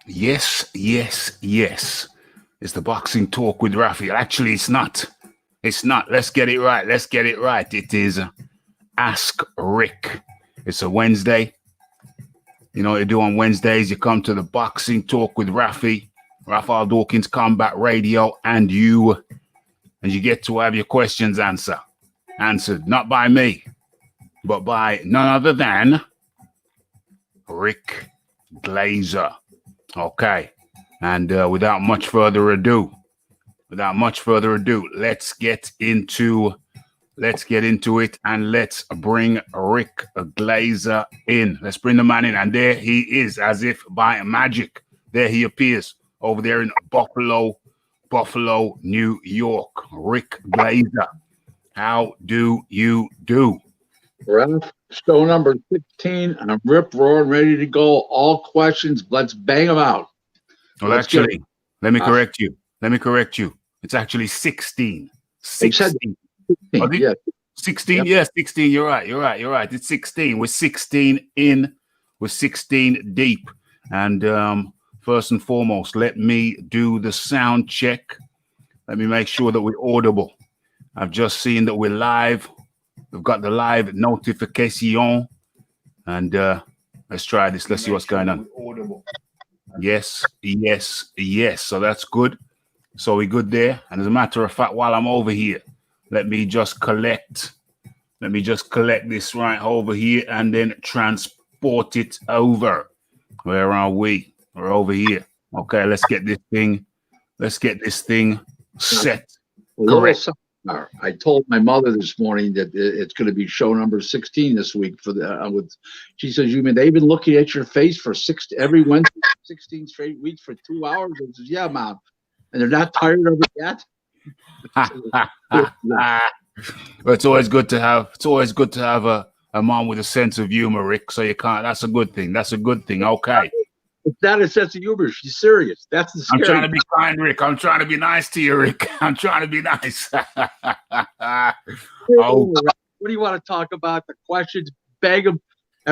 Yes, yes, yes. It's the boxing talk with Raphie. Actually, it's not. It's not. Let's get it right. Let's get it right. It is Ask Rick. It's a Wednesday. You know what you do on Wednesdays? You come to the boxing talk with Raphie, Raphael Dawkins Combat Radio, and you get to have your questions answered, not by me, but by none other than Rick Glaser. Okay. And without much further ado, let's get into it, and let's bring Rick Glaser in. Let's bring the man in, and there he is, as if by magic. There he appears over there in Buffalo, New York. Rick Glaser, how do you do? Ralph, show number 16. I'm rip roaring, ready to go. All questions, let's bang them out. Well, actually, let me correct you. It's actually 16. 16. Oh, yeah. 16. Yep. Yeah, 16. You're right. It's 16. We're 16 in. We're 16 deep. And first and foremost, let me do the sound check. Let me make sure that we're audible. I've just seen that we're live. We've got the live notification. And let's try this. Let's see what's going on. Audible. Yes. So that's good. So we're good there. And as a matter of fact, while I'm over here, let me just collect this right over here and then transport it over. Where are we? We're over here. Okay, let's get this thing set. Correct. I told my mother this morning that it's going to be show number 16 this week for she says, you mean they've been looking at your face for every Wednesday, 16 straight weeks for 2 hours? I says, yeah, Mom. And they're not tired of it yet. But it's always good to have a mom with a sense of humor, Rick. So you can't. That's a good thing. Okay. It's not a sense of humor. She's serious. That's the scary. I'm trying to be kind, Rick. I'm trying to be nice to you, Rick. I'm trying to be nice. What do you want to talk about? The questions, beg them.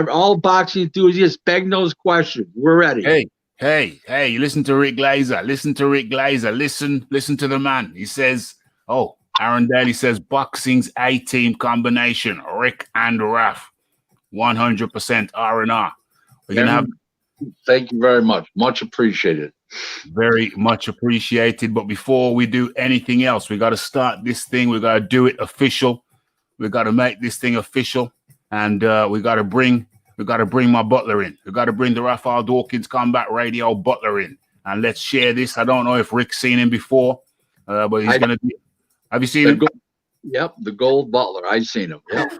All boxing enthusiasts, beg those questions. We're ready. Hey, you listen to Rick Glaser. Listen to the man. He says, Aaron Daly says, boxing's A-team combination, Rick and Raph, 100% R&R. We're going to have... Thank you very much. Much appreciated. Very much appreciated. But before we do anything else, we got to start this thing. We got to do it official. We got to make this thing official. And we got to bring my Butler in. We got to bring the Raphael Dawkins Combat Radio Butler in. And let's share this. I don't know if Rick's seen him before, but he's going to be... Have you seen him? Yep, the gold Butler. I've seen him. Yep.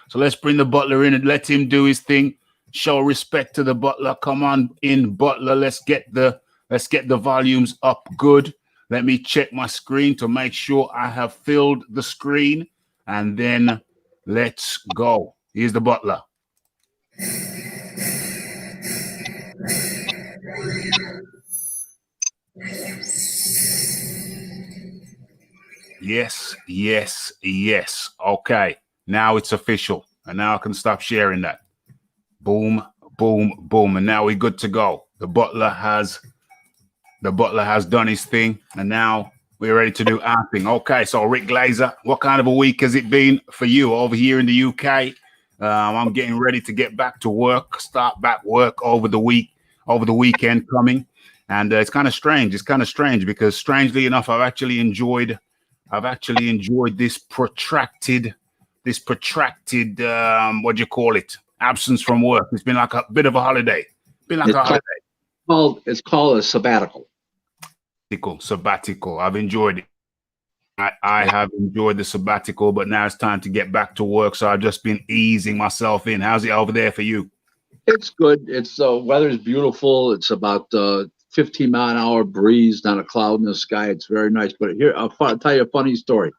So let's bring the Butler in and let him do his thing. Show respect to the Butler. Come on in, Butler. Let's get the volumes up good. Let me check my screen to make sure I have filled the screen, and then let's go. Here's the Butler. Yes. Okay. Now it's official. And now I can stop sharing that. Boom. And now we're good to go. The Butler has done his thing. And now we're ready to do our thing. Okay. So Rick Glaser, what kind of a week has it been for you over here in the UK? I'm getting ready to get back to work, start back work over the weekend coming. And it's kind of strange. Because strangely enough, I've actually enjoyed this protracted what do you call it? Absence from work. It's been like a bit of a holiday. It's called a sabbatical. Sabbatical. I've enjoyed it. I have enjoyed the sabbatical, but now it's time to get back to work. So I've just been easing myself in. How's it over there for you? It's good. It's weather's beautiful. It's about 15 mile an hour breeze, not a cloud in the sky. It's very nice. But here, I'll tell you a funny story.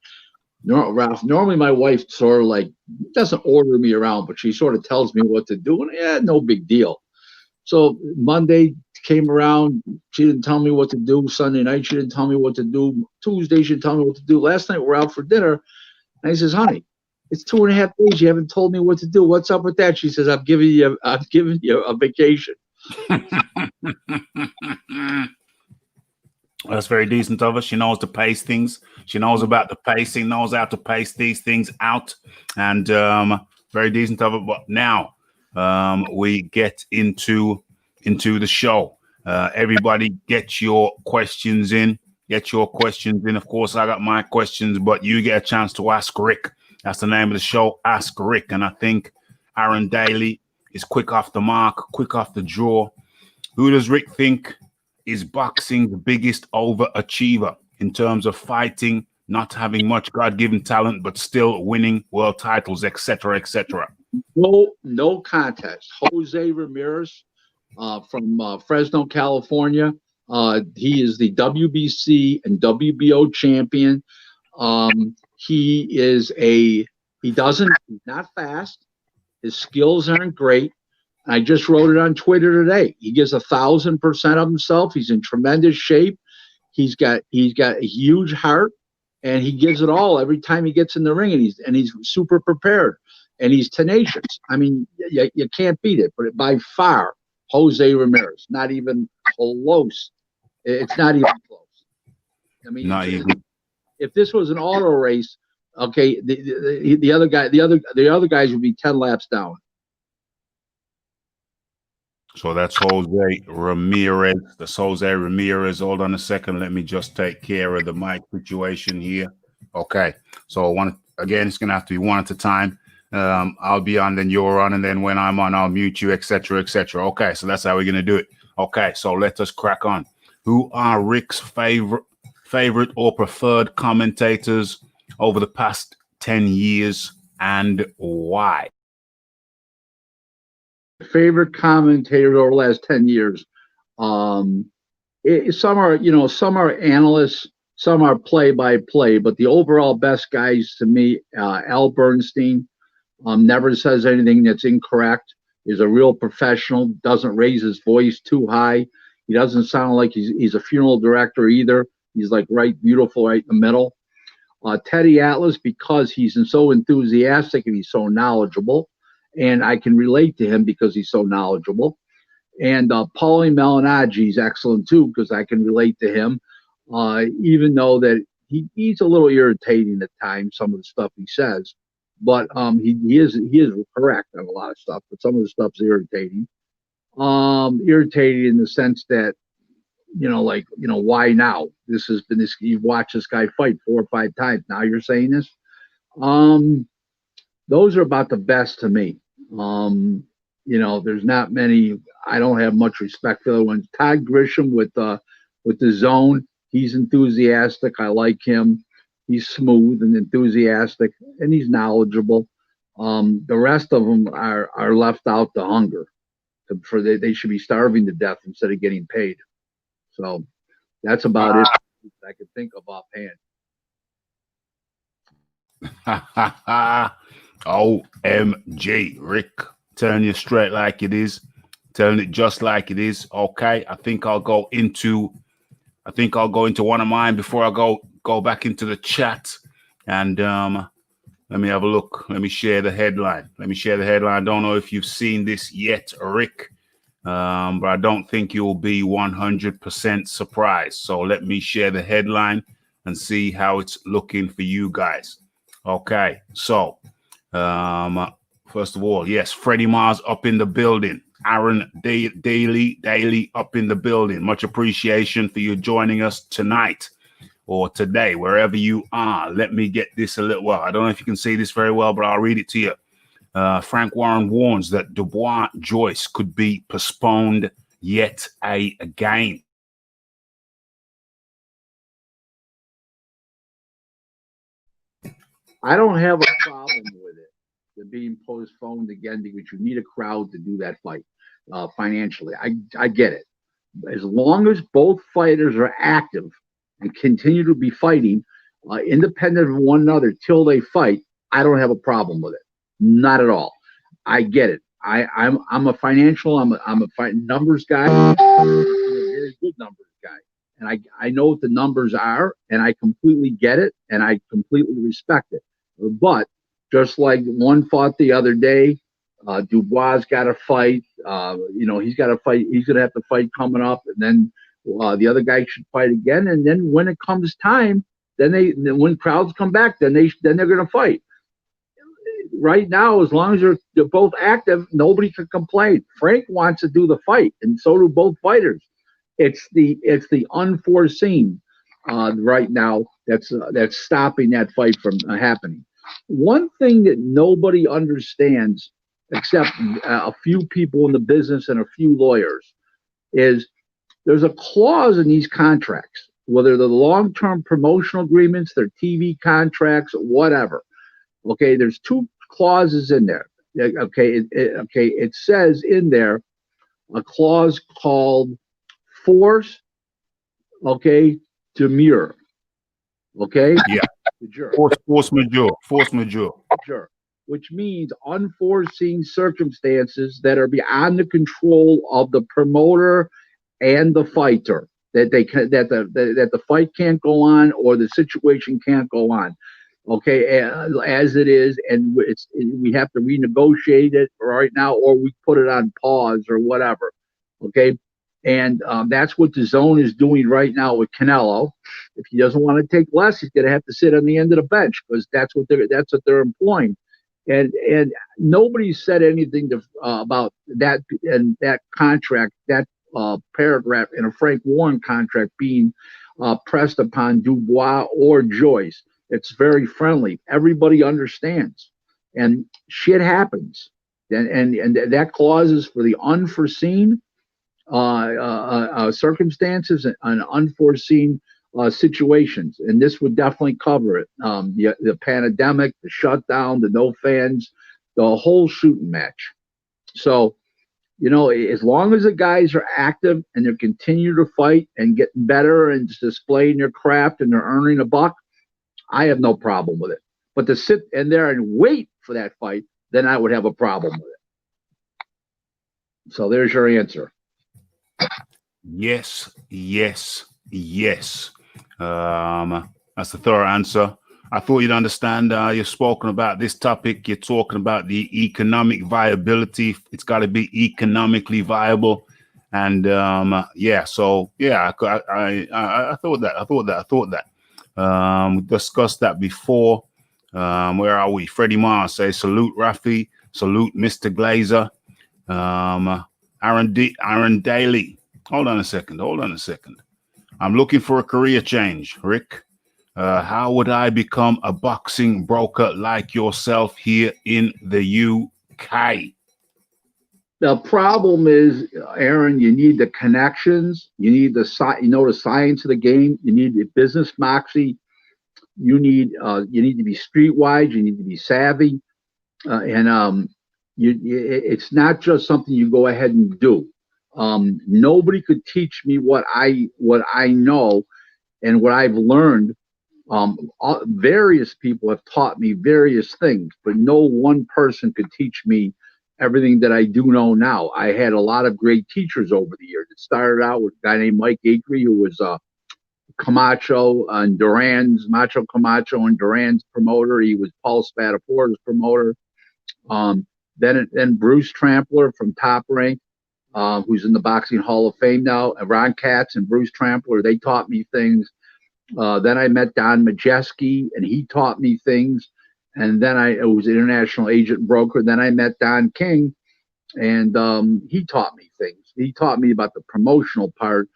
Ralph, normally my wife sort of like doesn't order me around, but she sort of tells me what to do, and no big deal. So Monday came around, she didn't tell me what to do. Sunday night, she didn't tell me what to do. Tuesday, she didn't tell me what to do. Last night, we're out for dinner, and I says, honey, it's 2.5 days. You haven't told me what to do. What's up with that? She says, I've given you a vacation. That's very decent of her. She knows to pace things. She knows about the pacing, knows how to pace these things out, and very decent of her. But now we get into the show. Everybody, get your questions in. Get your questions in. Of course, I got my questions, but you get a chance to ask Rick. That's the name of the show, Ask Rick. And I think Aaron Daly is quick off the mark, quick off the draw. Who does Rick think is boxing's biggest overachiever in terms of fighting, not having much God-given talent, but still winning world titles, etc., etc.? No contest. Jose Ramirez from Fresno, California. He is the WBC and WBO champion. He's not fast. His skills aren't great. I just wrote it on Twitter today. He gives 1,000% of himself. He's in tremendous shape. He's got a huge heart, and he gives it all every time he gets in the ring. And he's super prepared, and he's tenacious. I mean, you can't beat it. But by far, Jose Ramirez, not even close. It's not even close. I mean, not even. If this was an auto race, okay, the other guys would be 10 laps down. So that's Jose Ramirez. That's Jose Ramirez. Hold on a second. Let me just take care of the mic situation here. Okay. So again, it's gonna have to be one at a time. I'll be on, then you're on, and then when I'm on, I'll mute you, etc., etc. Okay. So that's how we're gonna do it. Okay. So let us crack on. Who are Rick's favorite or preferred commentators over the past 10 years, and why? Favorite commentator over the last 10 years. Some are analysts, some are play-by-play, but the overall best guys to me, Al Bernstein, never says anything that's incorrect, is a real professional, doesn't raise his voice too high. He doesn't sound like he's a funeral director either. He's like beautiful right in the middle. Teddy Atlas, because he's so enthusiastic and he's so knowledgeable. And I can relate to him because he's so knowledgeable. And Paulie Malignaggi is excellent too because I can relate to him, even though that he's a little irritating at times, some of the stuff he says. But he is correct on a lot of stuff, but some of the stuff's irritating. Irritating in the sense that, why now? You've watched this guy fight 4 or 5 times. Now you're saying this? Those are about the best to me. There's not many. I don't have much respect for the ones. Todd Grisham with the Zone. He's enthusiastic. I like him. He's smooth and enthusiastic, and he's knowledgeable. The rest of them are left out to hunger. They should be starving to death instead of getting paid. So that's about it I can think of offhand. OMG, Rick, telling you straight like it is, telling it just like it is. Okay, I think I'll go into one of mine before I go back into the chat, and let me have a look. Let me share the headline. I don't know if you've seen this yet, Rick, but I don't think you'll be 100% surprised. So let me share the headline and see how it's looking for you guys. Okay, so first of all, yes, Freddie Mars up in the building. Aaron Daly up in the building. Much appreciation for you joining us tonight or today, wherever you are. Let me get this a little well. I don't know if you can see this very well, but I'll read it to you. Frank Warren warns that Dubois Joyce could be postponed yet again. I don't have a problem with it being postponed again because you need a crowd to do that fight financially. I get it. As long as both fighters are active and continue to be fighting independent of one another till they fight, I don't have a problem with it. Not at all. I get it. I'm a financial. I'm a numbers guy. I'm a very good numbers guy, and I know what the numbers are, and I completely get it, and I completely respect it. But just like one fought the other day, Dubois got to fight. He's got to fight. He's going to have to fight coming up, and then the other guy should fight again. And then when it comes time, when crowds come back, then they're going to fight. Right now, as long as they're both active, nobody can complain. Frank wants to do the fight, and so do both fighters. It's the unforeseen right now that's stopping that fight from happening. One thing that nobody understands, except a few people in the business and a few lawyers, is there's a clause in these contracts, whether they're long-term promotional agreements, they're TV contracts, whatever. Okay, there's two clauses in there. Okay, it says in there a clause called force, demur. Okay? Yeah. Majeure. Force majeure. Sure. Which means unforeseen circumstances that are beyond the control of the promoter and the fighter. That the fight can't go on or the situation can't go on. Okay, as it is, and we have to renegotiate it right now, or we put it on pause or whatever. Okay, and that's what the zone is doing right now with Canelo. If he doesn't want to take less, he's going to have to sit on the end of the bench because that's what they're employing. And nobody said anything about that and that contract, that paragraph in a Frank Warren contract being pressed upon Dubois or Joyce. It's very friendly. Everybody understands, and shit happens. And that clause is for the unforeseen circumstances and unforeseen situations. And this would definitely cover it. The pandemic, the shutdown, the no fans, the whole shooting match. So, as long as the guys are active and they continue to fight and getting better and displaying their craft and they're earning a buck, I have no problem with it. But to sit in there and wait for that fight, then I would have a problem with it. So there's your answer. Yes. That's the thorough answer. I thought you'd understand. You've spoken about this topic. You're talking about the economic viability. It's got to be economically viable. And I thought that. We discussed that before. Where are we? Freddie Mars says, salute Raphie, salute Mr. Glaser. Aaron Daly. Hold on a second. I'm looking for a career change, Rick. How would I become a boxing broker like yourself here in the UK? The problem is, Aaron, you need the connections. You need the science of the game. You need the business moxie. You need to be streetwise. You need to be savvy, it's not just something you go ahead and do. Nobody could teach me what I know and what I've learned. Various people have taught me various things, but no one person could teach me everything that I do know now. I had a lot of great teachers over the years. It started out with a guy named Mike Acree, who was Camacho and Duran's, Macho Camacho and Duran's promoter. He was Paul Spadafora's promoter. Then Bruce Trampler from Top Rank, who's in the Boxing Hall of Fame now. Ron Katz and Bruce Trampler, they taught me things. Then I met Don Majeski, and he taught me things. And then I was an international agent broker. Then I met Don King, and he taught me things. He taught me about the promotional part,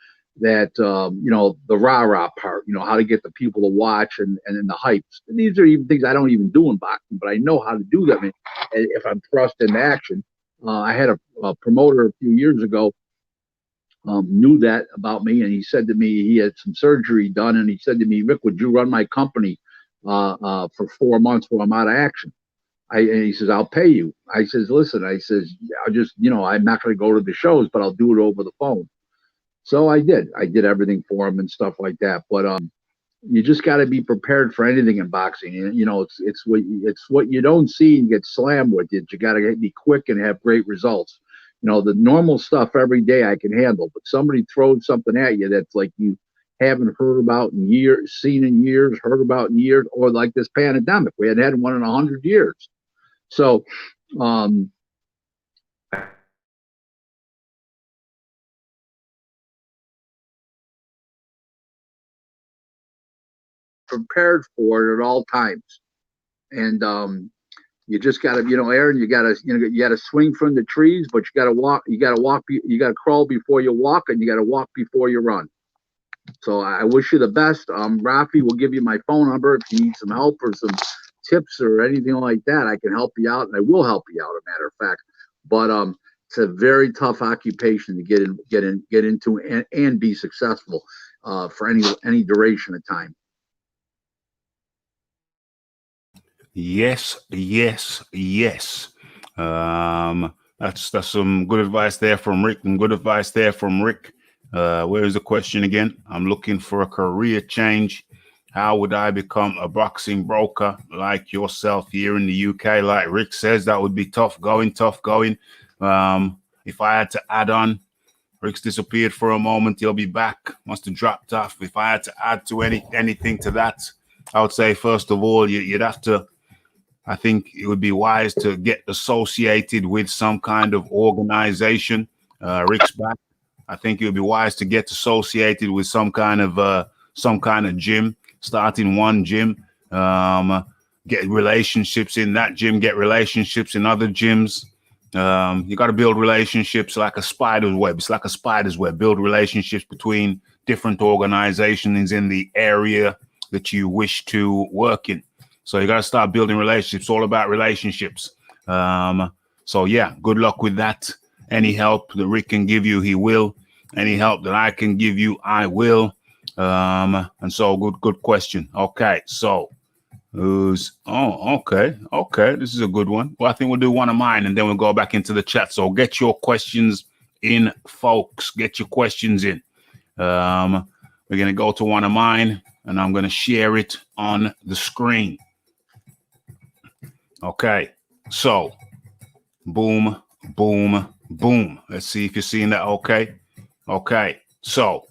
that the rah-rah part, how to get the people to watch and the hypes. And these are even things I don't even do in boxing, but I know how to do them if I'm thrust into action. I had a promoter a few years ago knew that about me, and he said to me, he had some surgery done, and he said to me, Rick, would you run my company for 4 months while I'm out of action? And he says, I'll pay you. I says, listen, I'll just, I'm not going to go to the shows, but I'll do it over the phone. So I did everything for him and stuff like that. But you just got to be prepared for anything in boxing. It's what you don't see and get slammed with it. You got to be quick and have great results. The normal stuff every day I can handle, but somebody throws something at you that's like you haven't heard about in years, seen in years, heard about in years, or like this pandemic. We hadn't had one in 100 years. So prepared for it at all times. And you just got to, Aaron, you got to swing from the trees, but you got to walk. You got to crawl before you walk, and you got to walk before you run. So I wish you the best. Raphie will give you my phone number if you need some help or some tips or anything like that. I can help you out, and I will help you out. A matter of fact, but it's a very tough occupation to get into, and be successful for any duration of time. Yes. That's some good advice there from Rick, and good advice there from Rick. Where is the question again? I'm looking for a career change. How would I become a boxing broker like yourself here in the UK? Like Rick says, that would be tough going. If I had to add on, Rick's disappeared for a moment. He'll be back. Must have dropped off. If I had to add to anything to that, I would say, first of all, you'd have to, I think it would be wise to get associated with some kind of organization. Rick's back. I think it would be wise to get associated with some kind of gym. Start in one gym, get relationships in that gym, get relationships in other gyms. You got to build relationships like a spider's web. It's like a spider's web. Build relationships between different organizations in the area that you wish to work in. So you got to start building relationships. All about relationships. So yeah, good luck with that. Any help that Rick can give you, he will. Any help that I can give you, I will. And so good question. Okay, so okay. This is a good one. Well, I think we'll do one of mine and then we'll go back into the chat. So get your questions in, folks. Get your questions in. We're gonna go to one of mine and I'm gonna share it on the screen. Okay, so boom. Let's see if you're seeing that. Okay, so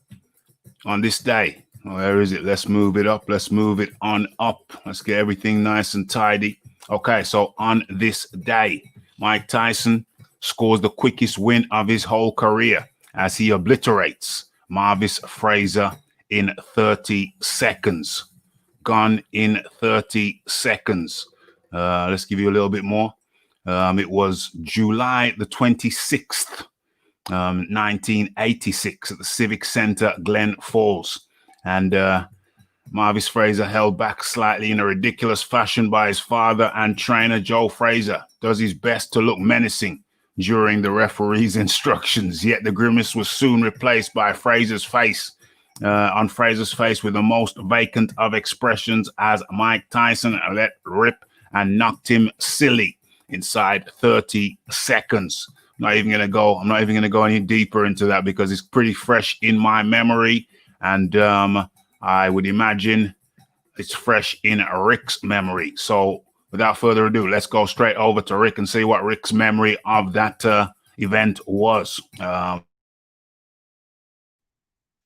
on this day, where is it? Let's move it up. Let's move it on up. Let's get everything nice and tidy. Okay, so on this day, Mike Tyson scores the quickest win of his whole career as he obliterates Marvin Frazier in 30 seconds. Gone in 30 seconds. Let's give you a little bit more. It was July the 26th, 1986 at the Civic Center, Glen Falls. And Marvin Frazier held back slightly in a ridiculous fashion by his father and trainer, Joe Frazier. Does his best to look menacing during the referee's instructions. Yet the grimace was soon replaced by Frazier's face. On Frazier's face with the most vacant of expressions as Mike Tyson let rip and knocked him silly inside 30 seconds. I'm not even going to go any deeper into that because it's pretty fresh in my memory. And I would imagine it's fresh in Rick's memory. So without further ado, let's go straight over to Rick and see what Rick's memory of that event was.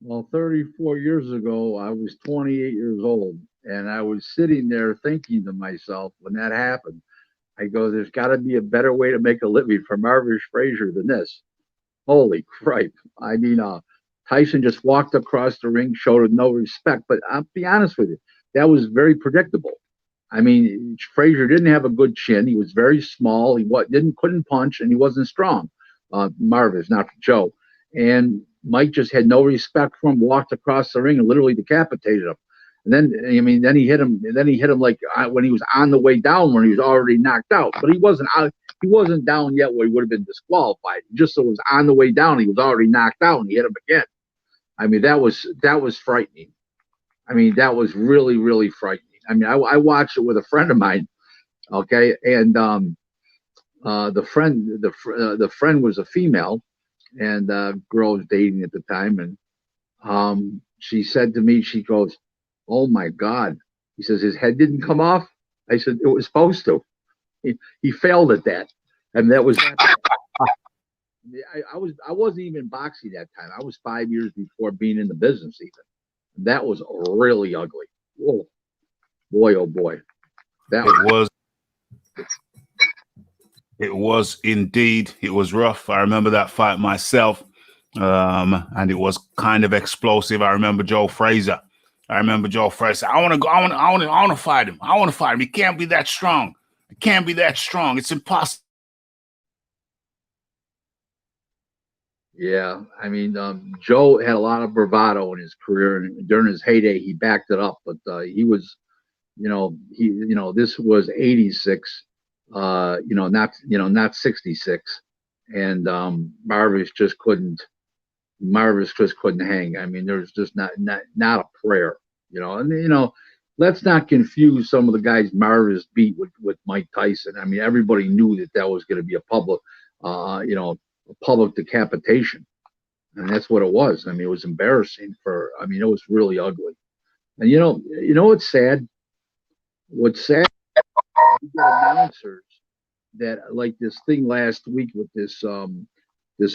Well, 34 years ago, I was 28 years old, and I was sitting there thinking to myself when that happened, I go, there's got to be a better way to make a living for Marvin Frazier than this. Holy crap. I mean, Tyson just walked across the ring, showed no respect, but I'll be honest with you, that was very predictable. I mean, Frazier didn't have a good chin. He was very small. He couldn't punch, and he wasn't strong. Marvin's not Joe. And Mike just had no respect for him, walked across the ring and literally decapitated him. And then he hit him. And then he hit him like when he was on the way down, when he was already knocked out. But he wasn't out. He wasn't down yet where he would have been disqualified. Just so it was on the way down, he was already knocked out, and he hit him again. I mean, that was frightening. I mean, that was really, really frightening. I mean, I watched it with a friend of mine. Okay, and the friend was a female, and girl I was dating at the time, and she said to me, she goes, "Oh my God," he says, "his head didn't come off." I said, "It was supposed to." He failed at that, and that was. I wasn't even boxing that time. I was 5 years before being in the business even. That was really ugly. Whoa. Boy, oh boy. It was indeed. It was rough. I remember that fight myself. And it was kind of explosive. I remember Joe Frazier I remember Joe Fresh said, I want to fight him. I want to fight him. He can't be that strong. He can't be that strong. It's impossible. Yeah, I mean, Joe had a lot of bravado in his career, and during his heyday, he backed it up. But he was, this was '86, not '66, and Marvis just couldn't hang. I mean, there's just not a prayer, and let's not confuse some of the guys Marvis beat with Mike Tyson. I mean, everybody knew that was going to be a public, a public decapitation, and that's what it was. I mean, it was embarrassing it was really ugly. And what's sad? What's sad? You got announcers that, like this thing last week with this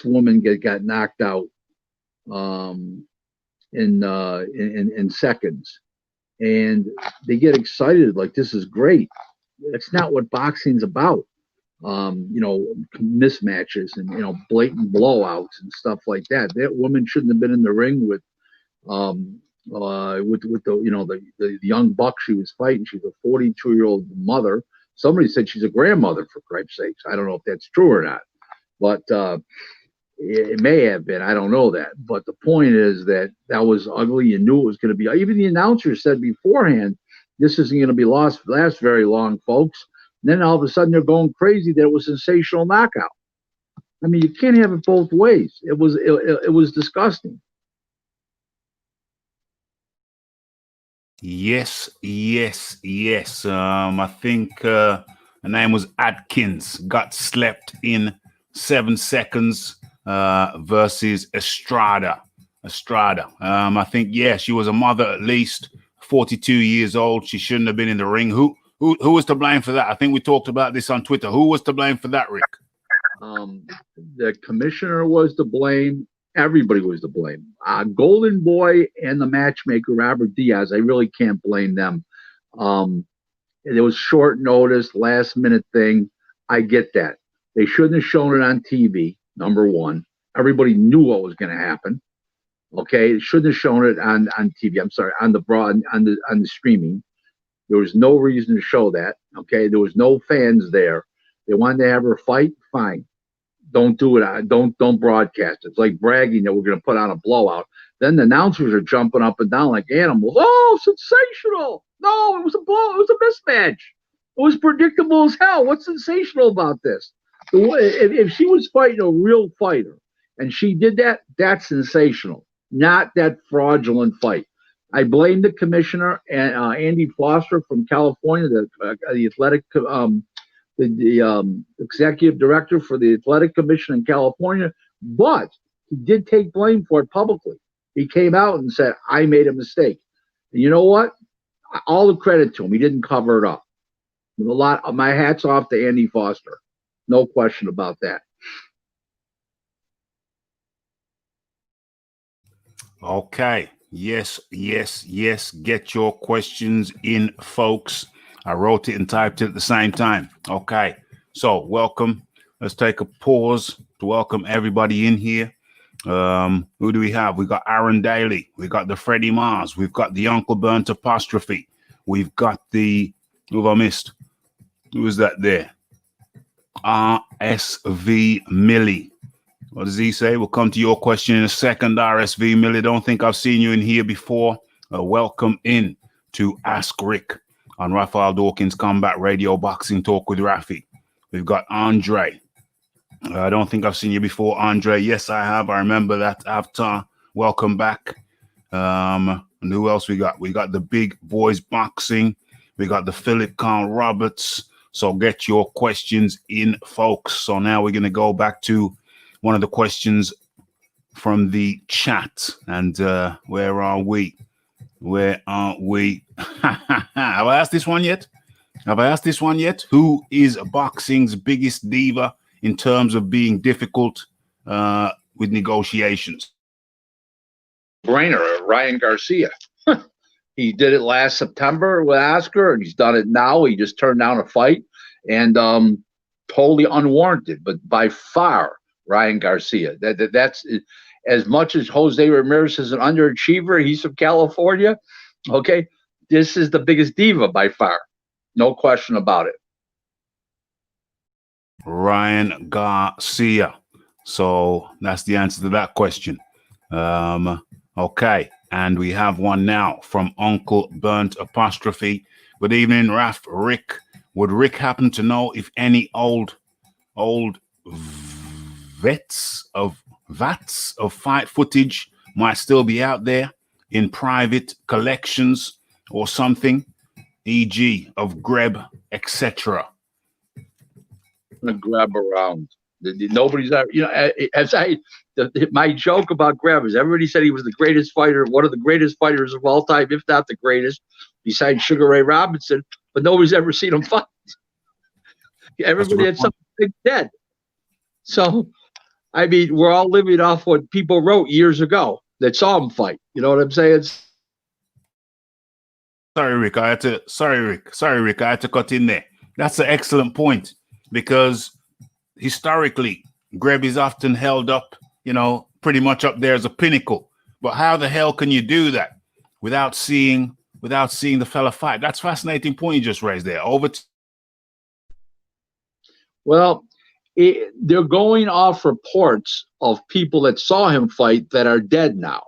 woman got knocked out in seconds, and they get excited like this is great. That's not what boxing's about. Mismatches and blatant blowouts and stuff like that. That woman shouldn't have been in the ring with the young buck she was fighting. She's a 42-year-old mother. Somebody said she's a grandmother, for Christ's sakes. I don't know if that's true or not, but it may have been. I don't know that. But the point is that was ugly. You knew it was going to be. Even the announcer said beforehand, this isn't going to be last very long, folks. And then all of a sudden they're going crazy that it was a sensational knockout. I mean, you can't have it both ways. It was disgusting. Yes. I think her name was Atkins. Got slept in 7 seconds versus Estrada. I think, she was a mother at least, 42 years old. She shouldn't have been in the ring. Who was to blame for that? I think we talked about this on Twitter. Who was to blame for that, Rick? The commissioner was to blame. Everybody was to blame. Golden Boy and the matchmaker, Robert Diaz, I really can't blame them. It was short notice, last minute thing. I get that. They shouldn't have shown it on TV, number one. Everybody knew what was going to happen. Okay, they shouldn't have shown it on TV. I'm sorry, on the streaming. There was no reason to show that. Okay, there was no fans there. They wanted to have her fight. Fine, don't do it. Don't broadcast it. It's like bragging that we're going to put on a blowout. Then the announcers are jumping up and down like animals. Oh, sensational! No, it was a blow. It was a mismatch. It was predictable as hell. What's sensational about this? If she was fighting a real fighter and she did that, that's sensational. Not that fraudulent fight. I blame the commissioner and Andy Foster from California, the athletic, the executive director for the athletic commission in California. But he did take blame for it publicly. He came out and said, "I made a mistake." And you know what? All the credit to him. He didn't cover it up. My hats off to Andy Foster. No question about that. Okay. Yes. Get your questions in, folks. I wrote it and typed it at the same time. Okay. So welcome. Let's take a pause to welcome everybody in here. Who do we have? We got Aaron Daly. We got the Freddie Mars. We've got the Uncle Burnt apostrophe. We've got the, who have I missed? Who was that there? RSV Millie. What does he say? We'll come to your question in a second, RSV Millie. Don't think I've seen you in here before. Welcome in to Ask Rick on Raphael Dawkins Combat Radio Boxing Talk with Raphie. We've got Andre. I don't think I've seen you before, Andre. Yes, I have. I remember that avatar. Welcome back. And who else we got? We got the Big Boys Boxing. We got the Philip Carl Roberts. So get your questions in, folks. So now we're going to go back to one of the questions from the chat. And where are we? Have I asked this one yet? Who is boxing's biggest diva in terms of being difficult with negotiations? Brainer, Ryan Garcia. He did it last September with Oscar, and he's done it now. He just turned down a fight, and totally unwarranted. But by far, Ryan Garcia. That's as much as Jose Ramirez is an underachiever. He's from California. Okay, this is the biggest diva by far, no question about it. Ryan Garcia. So that's the answer to that question. Okay, and we have one now from Uncle Burnt Apostrophe. Good evening, Raph. Rick. Would Rick happen to know if any old vats of fight footage might still be out there in private collections or something, e.g. of Greb, etc.? To grab around. Nobody's ever, my joke about Greb is everybody said he was the greatest fighter, one of the greatest fighters of all time, if not the greatest, besides Sugar Ray Robinson, but nobody's ever seen him fight. Everybody had something big dead. So, I mean, we're all living off what people wrote years ago that saw him fight. You know what I'm saying? Sorry, Rick, I had to cut in there. That's an excellent point, because historically, Greb is often held up, pretty much up there as a pinnacle. But how the hell can you do that without seeing the fella fight? That's a fascinating point you just raised there. Well, they're going off reports of people that saw him fight that are dead now.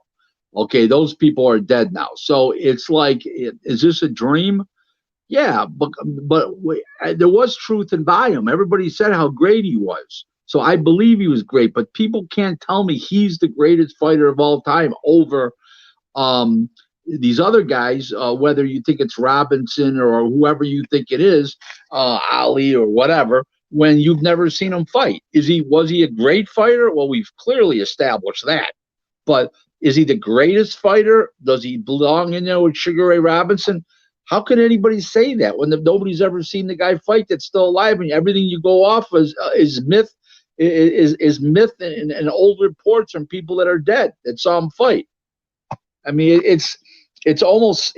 Okay, those people are dead now. So it's like, is this a dream? Yeah, but there was truth in volume. Everybody said how great he was. So I believe he was great, but people can't tell me he's the greatest fighter of all time over these other guys, whether you think it's Robinson or whoever you think it is, Ali or whatever, when you've never seen him fight. Was he a great fighter? Well, we've clearly established that. But is he the greatest fighter? Does he belong in there with Sugar Ray Robinson? How can anybody say that when nobody's ever seen the guy fight that's still alive, and everything you go off is myth, is myth and old reports from people that are dead that saw him fight? I mean, it's almost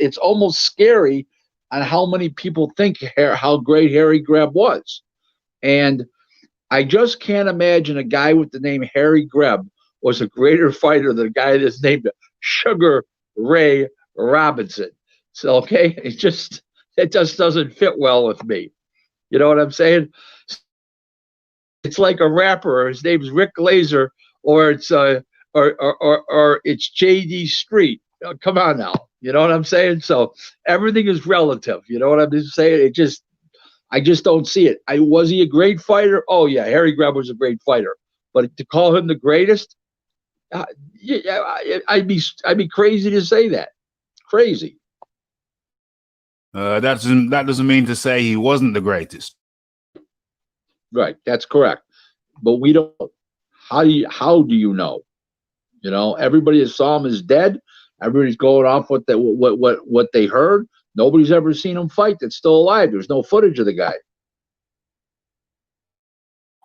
scary on how many people think how great Harry Greb was, and I just can't imagine a guy with the name Harry Greb was a greater fighter than a guy that's named Sugar Ray Robinson. So, okay, it just doesn't fit well with me. You know what I'm saying? It's like a rapper. His name's Rick Glaser, or it's or it's JD Street. Come on now. You know what I'm saying? So everything is relative. You know what I'm saying? I just don't see it. Was he a great fighter? Oh yeah, Harry Greb was a great fighter. But to call him the greatest, I'd be crazy to say that. Crazy. That doesn't mean to say he wasn't the greatest. Right, that's correct. But we don't. How do you know? You know, everybody that saw him is dead. Everybody's going off what they heard. Nobody's ever seen him fight that's still alive. There's no footage of the guy.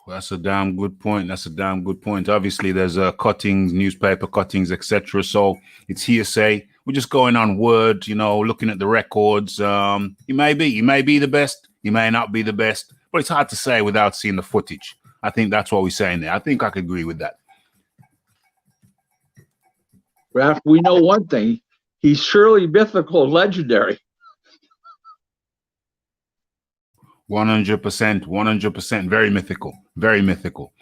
Well, that's a damn good point. Obviously, there's cuttings, newspaper cuttings, etc. So it's hearsay. We're just going on word, looking at the records. He may be the best. He may not be the best. But it's hard to say without seeing the footage. I think that's what we're saying there. I think I could agree with that. Raph, we know one thing. He's surely mythical and legendary. 100%. Very mythical.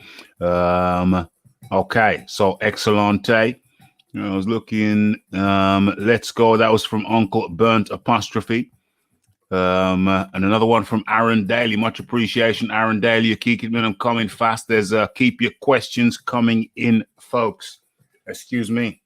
Okay, so Excellente. I was looking. Let's go. That was from Uncle Burnt Apostrophe. And another one from Aaron Daly. Much appreciation, Aaron Daly. You keep them coming fast. There's keep your questions coming in, folks. Excuse me.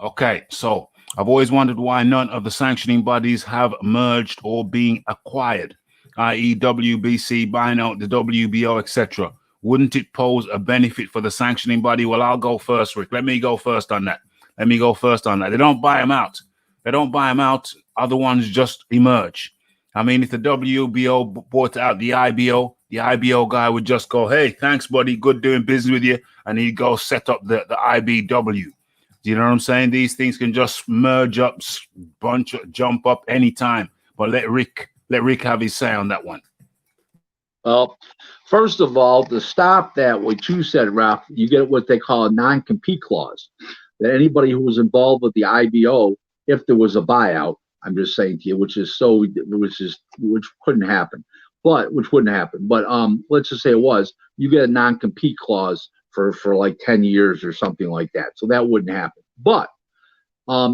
Okay, so I've always wondered why none of the sanctioning bodies have merged or being acquired, i.e. WBC buying out the WBO, etc. Wouldn't it pose a benefit for the sanctioning body? Well, I'll go first, Rick. Let me go first on that. They don't buy them out. Other ones just emerge. I mean, if the WBO bought out the IBO guy would just go, hey, thanks, buddy. Good doing business with you. And he'd go set up the IBW. Do you know what I'm saying? These things can just merge up, jump up anytime. But let Rick have his say on that one. Well, first of all, to stop that, what you said, Ralph, you get what they call a non-compete clause. that anybody who was involved with the IBO, if there was a buyout, I'm just saying to you, which couldn't happen, which wouldn't happen. But let's just say it was, you get a non-compete clause for like 10 years or something like that. So that wouldn't happen. But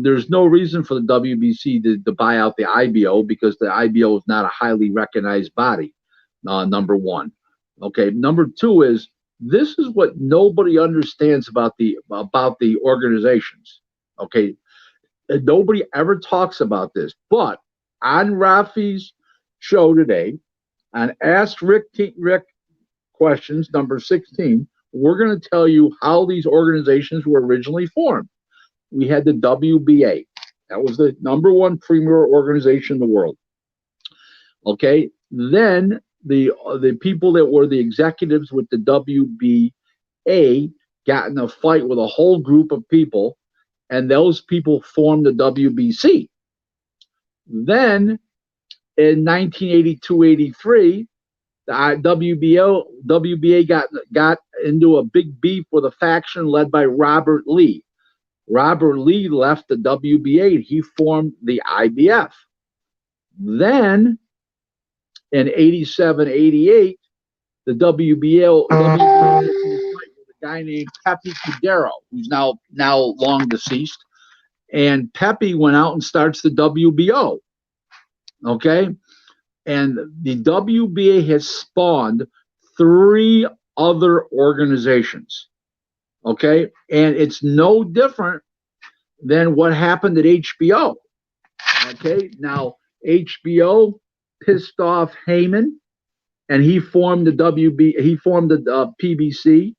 there's no reason for the WBC to buy out the IBO, because the IBO is not a highly recognized body, number one. Okay, number two is, this is what nobody understands about the organizations. Okay, nobody ever talks about this. But on Raphie's show today, on Ask Rick Questions number 16, we're going to tell you how these organizations were originally formed. We had the WBA. That was the number one premier organization in the world. Okay, then the people that were the executives with the WBA got in a fight with a whole group of people, and those people formed the WBC. Then in 1982-83, the WBA got into a big beef with a faction led by Robert Lee. Robert Lee left the WBA. He formed the IBF. Then in 87-88, the WBA fight with a guy named Pepe Cudero, who's now long deceased. And Pepe went out and starts the WBO. Okay? And the WBA has spawned 3 other organizations. Okay? And it's no different than what happened at HBO. Okay? Now, HBO pissed off Heyman, and he formed the PBC.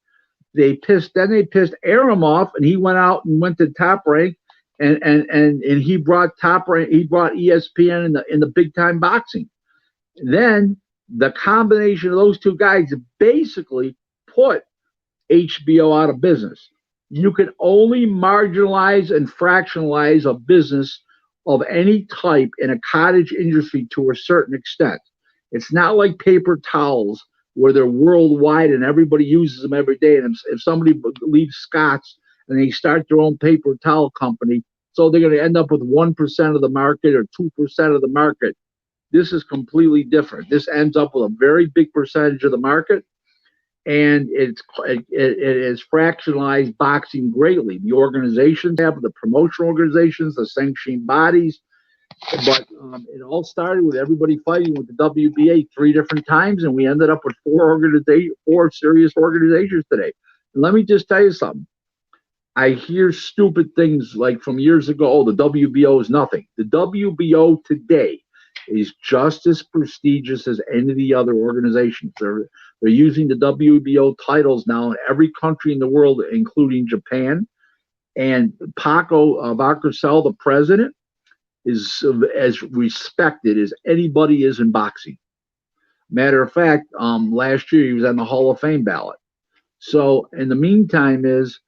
They pissed Arum off, and he went out and went to Top Rank, and he brought Top Rank. He brought ESPN in the big time boxing. Then the combination of those two guys basically put HBO out of business. You can only marginalize and fractionalize a business of any type in a cottage industry to a certain extent. It's not like paper towels where they're worldwide and everybody uses them every day. And if somebody leaves Scott's and they start their own paper towel company, so they're going to end up with 1% of the market or 2% of the market. This is completely different. This ends up with a very big percentage of the market, and it has fractionalized boxing greatly. The organizations have the promotional organizations, the sanctioning bodies, but it all started with everybody fighting with the WBA 3 different times, and we ended up with 4 serious organizations today. And let me just tell you something. I hear stupid things like from years ago, oh, the WBO is nothing. The WBO today is just as prestigious as any of the other organizations. They're using the WBO titles now in every country in the world, including Japan. And Paco Valcarcel, the president, is as respected as anybody is in boxing. Matter of fact, last year he was on the Hall of Fame ballot. So in the meantime it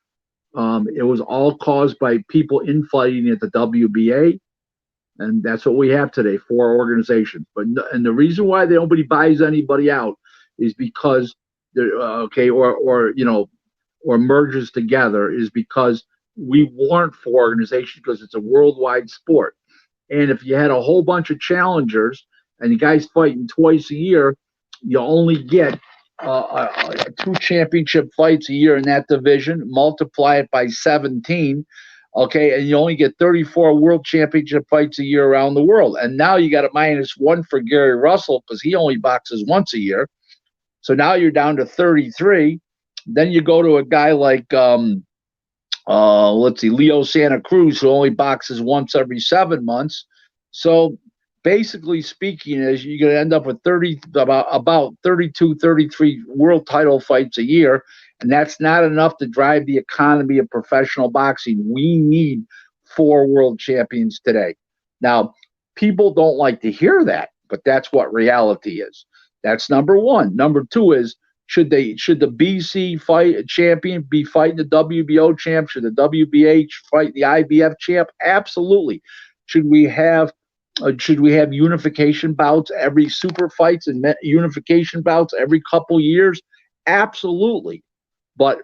was all caused by people infighting at the WBA. And that's what we have today, 4 organizations. And the reason why nobody buys anybody out is because they're or merges together is because we warrant 4 organizations, because it's a worldwide sport. And if you had a whole bunch of challengers and the guys fighting twice a year, you only get 2 championship fights a year in that division. Multiply it by 17. Okay, and you only get 34 world championship fights a year around the world. And now you got a -1 for Gary Russell because he only boxes once a year. So now you're down to 33. Then you go to a guy like, Leo Santa Cruz, who only boxes once every 7 months. So basically speaking, is you're going to end up with about 32, 33 world title fights a year. And that's not enough to drive the economy of professional boxing. We need 4 world champions today. Now, people don't like to hear that, but that's what reality is. That's number one. Number two is, should the BC fight champion be fighting the WBO champ? Should the WBA fight the IBF champ? Absolutely. Should we have unification bouts every super fights and unification bouts every couple years? Absolutely. But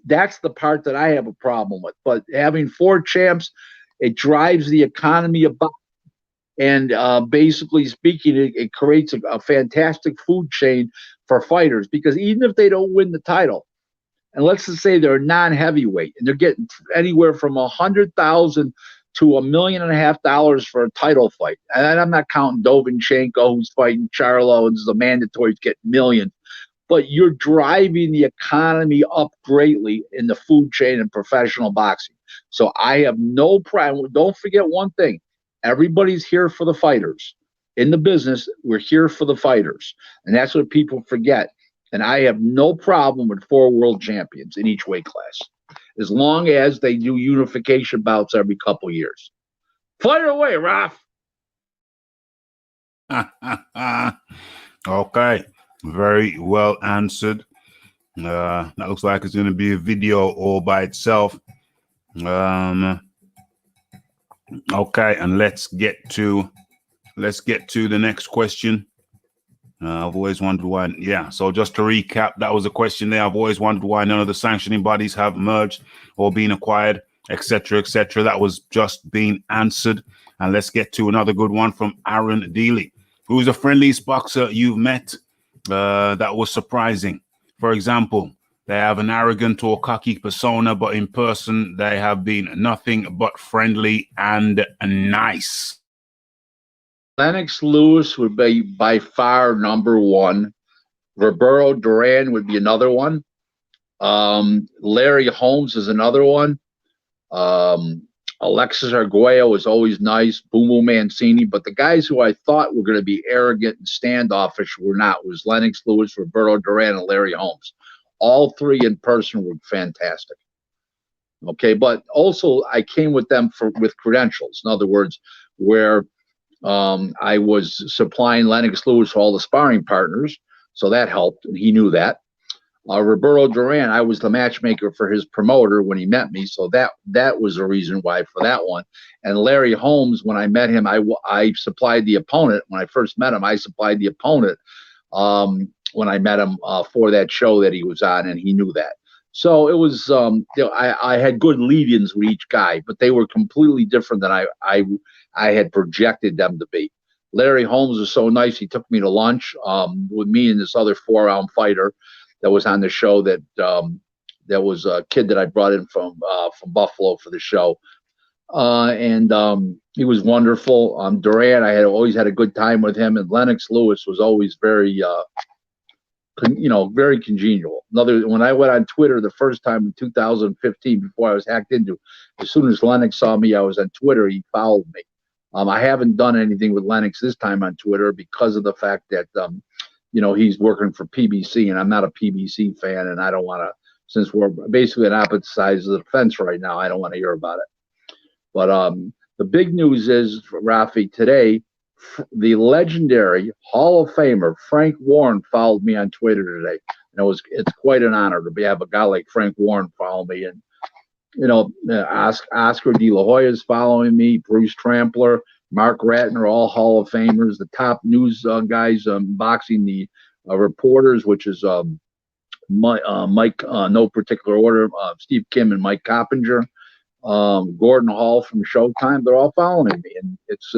That's the part that I have a problem with. But having 4 champs, it drives the economy about. And basically speaking, it creates a fantastic food chain for fighters, because even if they don't win the title, and let's just say they're non-heavyweight and they're getting anywhere from $100,000 to $1.5 million for a title fight. And I'm not counting Dovinchenko, who's fighting Charlo, and the mandatories get millions. But you're driving the economy up greatly in the food chain and professional boxing. So I have no problem. Don't forget one thing. Everybody's here for the fighters. In the business, we're here for the fighters. And that's what people forget. And I have no problem with 4 world champions in each weight class, as long as they do unification bouts every couple years. Fire away, Raph. Okay. Very well answered. That looks like it's going to be a video all by itself. Okay, and let's get to the next question. I've always wondered why. Yeah, so just to recap, that was a question there. I've always wondered why none of the sanctioning bodies have merged or been acquired, etc., etc. That was just being answered. And let's get to another good one from Aaron Dealey. Who's the friendliest boxer you've met that was surprising? For example, they have an arrogant or cocky persona, but in person they have been nothing but friendly and nice. Lennox Lewis would be by far number 1. Roberto Duran would be another one. Larry Holmes is another one. Alexis Arguello was always nice. Boom Boom Mancini. But the guys who I thought were going to be arrogant and standoffish were not. It was Lennox Lewis, Roberto Duran, and Larry Holmes. All 3 in person were fantastic. Okay, but also I came with them with credentials. In other words, where I was supplying Lennox Lewis for all the sparring partners, so that helped, and he knew that. Roberto Duran, I was the matchmaker for his promoter when he met me, so that was a reason why for that one. And Larry Holmes, when I met him, I supplied the opponent. When I first met him, I supplied the opponent when I met him for that show that he was on, and he knew that. So it was, I had good lead-ins with each guy, but they were completely different than I had projected them to be. Larry Holmes was so nice. He took me to lunch with me and this other 4-round fighter that was on the show. That was a kid that I brought in from Buffalo for the show, and he was wonderful. Duran, I had always had a good time with him, and Lennox Lewis was always very very congenial. When I went on Twitter the first time in 2015, before I was hacked into, as soon as Lennox saw me, I was on Twitter, he followed me. I haven't done anything with Lennox this time on Twitter because of the fact that, he's working for PBC, and I'm not a PBC fan, and I don't want to, since we're basically on opposite sides of the fence right now, I don't want to hear about it. But the big news is, Raphie, today, the legendary Hall of Famer Frank Warren followed me on Twitter today. And it's quite an honor to have a guy like Frank Warren follow me. And Oscar De La Hoya is following me, Bruce Trampler, Mark Ratner, all Hall of Famers. The top news guys boxing, the reporters, which is Mike, no particular order, Steve Kim and Mike Coppinger. Gordon Hall from Showtime, they're all following me, and it's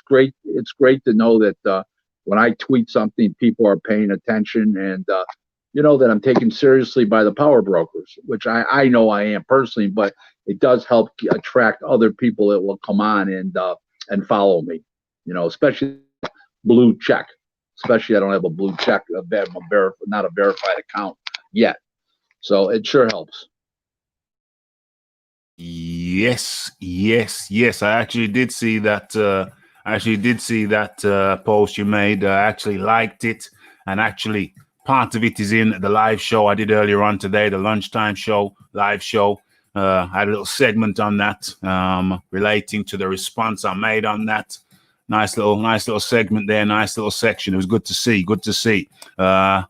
great. It's great to know that when I tweet something, people are paying attention, and that I'm taken seriously by the power brokers, which I know I am personally, but it does help attract other people that will come on and follow me. Especially blue check. Especially I don't have a blue check, not a verified account yet, so it sure helps. Yes. I actually did see that. Post you made. I actually liked it, and actually part of it is in the live show I did earlier on today, the lunchtime show, live show. I had a little segment on that, relating to the response I made on that. Nice little segment there. Nice little section. It was good to see. The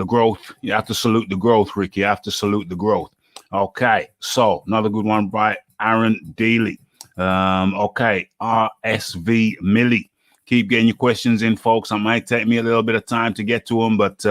growth. You have to salute the growth, Ricky. You have to salute the growth. Okay, so another good one by Aaron Daly. Okay, RSV Millie. Keep getting your questions in, folks. It might take me a little bit of time to get to them, but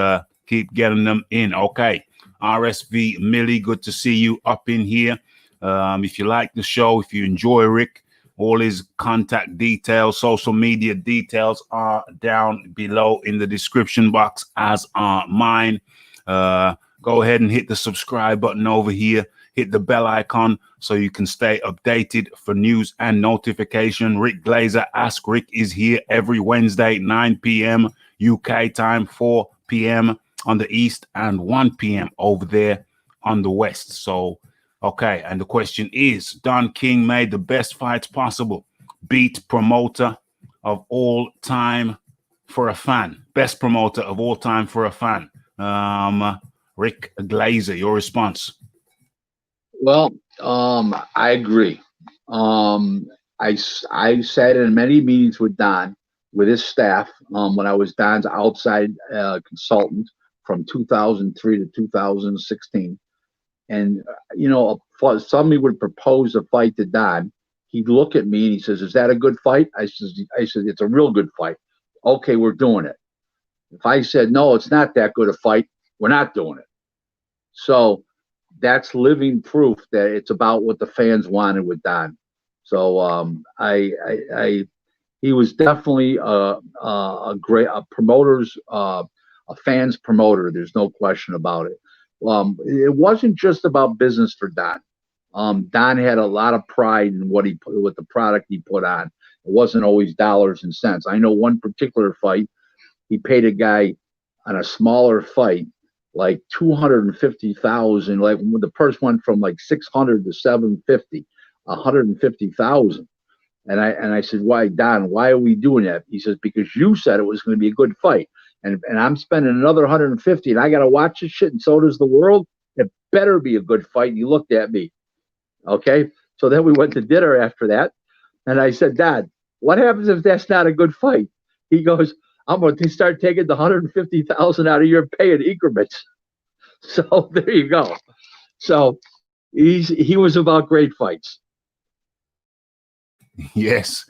keep getting them in. Okay, RSV Millie, good to see you up in here. If you like the show, if you enjoy Rick, all his contact details, social media details are down below in the description box, as are mine. Go ahead and hit the subscribe button over here. Hit the bell icon so you can stay updated for news and notification. Rick Glaser Ask Rick is here every Wednesday, 9 p.m. UK time, 4 p.m. on the East, and 1 p.m. over there on the West. So, okay, and the question is, Don King made the best fights possible. Beat promoter of all time for a fan. Best promoter of all time for a fan. Rick Glaser, your response. Well, I agree. I sat in many meetings with Don, with his staff, when I was Don's outside consultant from 2003 to 2016. And, you know, somebody would propose a fight to Don. He'd look at me and he says, "Is that a good fight?" I said, "It's a real good fight." "Okay, we're doing it." If I said, "No, it's not that good a fight," we're not doing it. So that's living proof that it's about what the fans wanted with Don. So he was definitely a great a fan's promoter. There's no question about it. It wasn't just about business for Don. Don had a lot of pride in what the product he put on. It wasn't always dollars and cents. I know one particular fight, he paid a guy on a smaller fight like 250,000. Like when the purse went from like 600 to 750, 150,000. And I said, "Why, Don? Why are we doing that?" He says, "Because you said it was going to be a good fight, and I'm spending another 150, and I got to watch this shit, and so does the world. It better be a good fight." And he looked at me. Okay, so then we went to dinner after that, and I said, "Dad, what happens if that's not a good fight?" He goes, "I'm going to start taking the 150,000 out of your pay in increments." So there you go. So he was about great fights. Yes.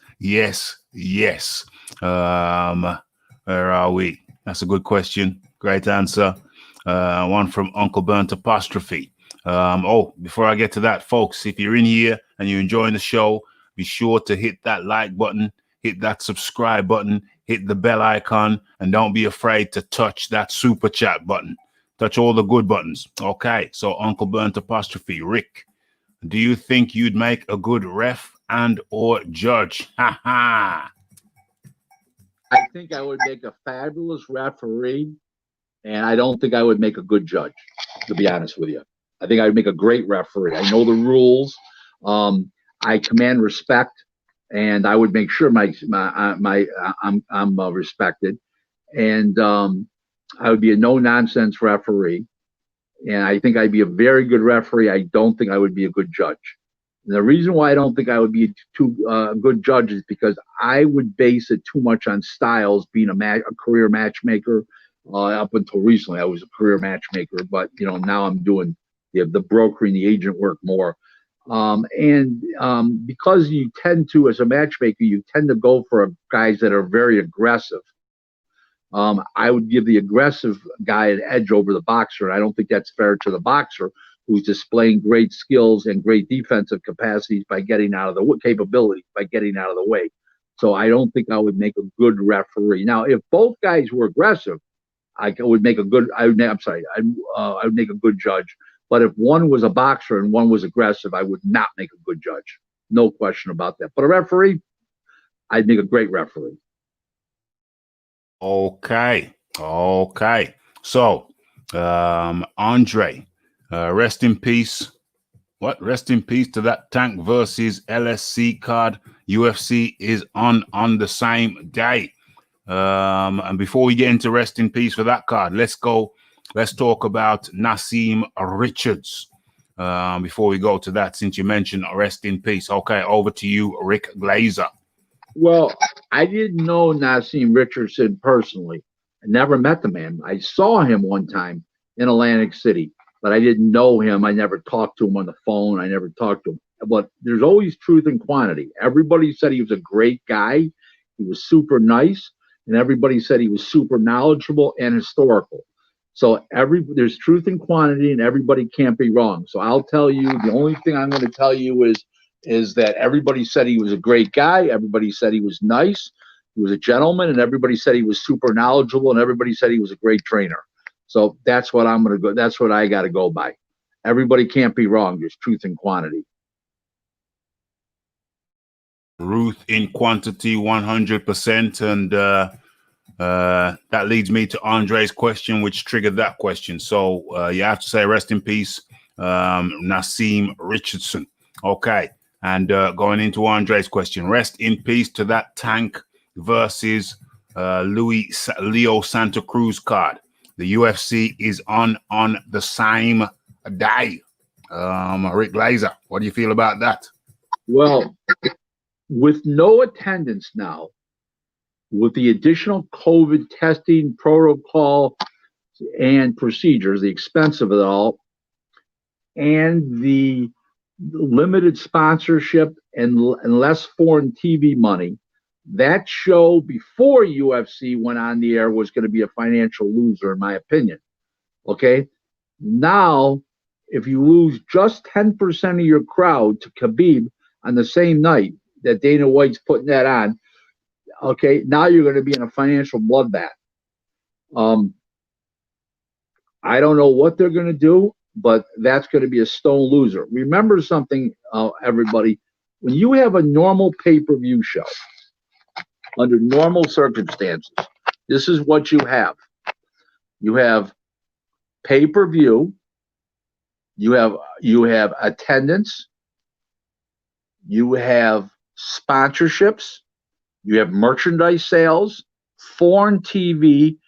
Where are we? That's a good question. Great answer. One from Uncle Burnt Apostrophe. Before I get to that, folks, if you're in here and you're enjoying the show, be sure to hit that like button, hit that subscribe button, hit the bell icon, and don't be afraid to touch that super chat button. Touch all the good buttons. Okay, so Uncle Burnt Apostrophe. Rick, do you think you'd make a good ref and or judge? Ha ha. I think I would make a fabulous referee, and I don't think I would make a good judge, to be honest with you. I think I would make a great referee. I know the rules. I command respect, and I would make sure I'm respected, and I would be a no nonsense referee, and I think I'd be a very good referee. I don't think I would be a good judge. And the reason why I don't think I would be a good judge is because I would base it too much on styles. Being a career matchmaker, up until recently, I was a career matchmaker, but you know, now I'm doing the brokering, the agent work more. Because you tend to, as a matchmaker, you tend to go for guys that are very aggressive. I would give the aggressive guy an edge over the boxer, and I don't think that's fair to the boxer, who's displaying great skills and great defensive capacities by getting out of the way. So I don't think I would make a good referee. Now, if both guys were aggressive, I would make a good. I would make a good judge. But if one was a boxer and one was aggressive, I would not make a good judge. No question about that. But a referee, I'd make a great referee. Okay. So, Andre, rest in peace. What? Rest in peace to that Tank versus LSC card. UFC is on the same day. And before we get into rest in peace for that card, let's talk about Nassim Richards. Before we go to that, since you mentioned rest in peace. Okay, over to you, Rick Glaser. Well, I didn't know Nassim Richardson personally. I never met the man. I saw him one time in Atlantic City, but I didn't know him. I never talked to him on the phone. I never talked to him. But there's always truth in quantity. Everybody said he was a great guy. He was super nice. And everybody said he was super knowledgeable and historical. So there's truth in quantity, and everybody can't be wrong. So I'll tell you, the only thing I'm going to tell you is that everybody said he was a great guy. Everybody said he was nice. He was a gentleman, and everybody said he was super knowledgeable, and everybody said he was a great trainer. So that's what I'm going to go. That's what I got to go by. Everybody can't be wrong. There's truth in quantity. Truth in quantity, 100%. And that leads me to Andre's question, which triggered that question. So you have to say rest in peace, Nassim Richardson. Okay. And going into Andre's question, rest in peace to that Tank versus Leo Santa Cruz card. The UFC is on the same day. Rick Glaser, what do you feel about that? Well, with no attendance now, with the additional COVID testing protocol and procedures, the expense of it all, and the limited sponsorship and less foreign TV money, that show before UFC went on the air was going to be a financial loser, in my opinion. Okay? Now, if you lose just 10% of your crowd to Khabib on the same night that Dana White's putting that on, okay, now you're going to be in a financial bloodbath. I don't know what they're going to do, but that's going to be a stone loser. Remember something, everybody. When you have a normal pay-per-view show, under normal circumstances, this is what you have. You have pay-per-view, you have attendance, you have sponsorships, you have merchandise sales, foreign TV,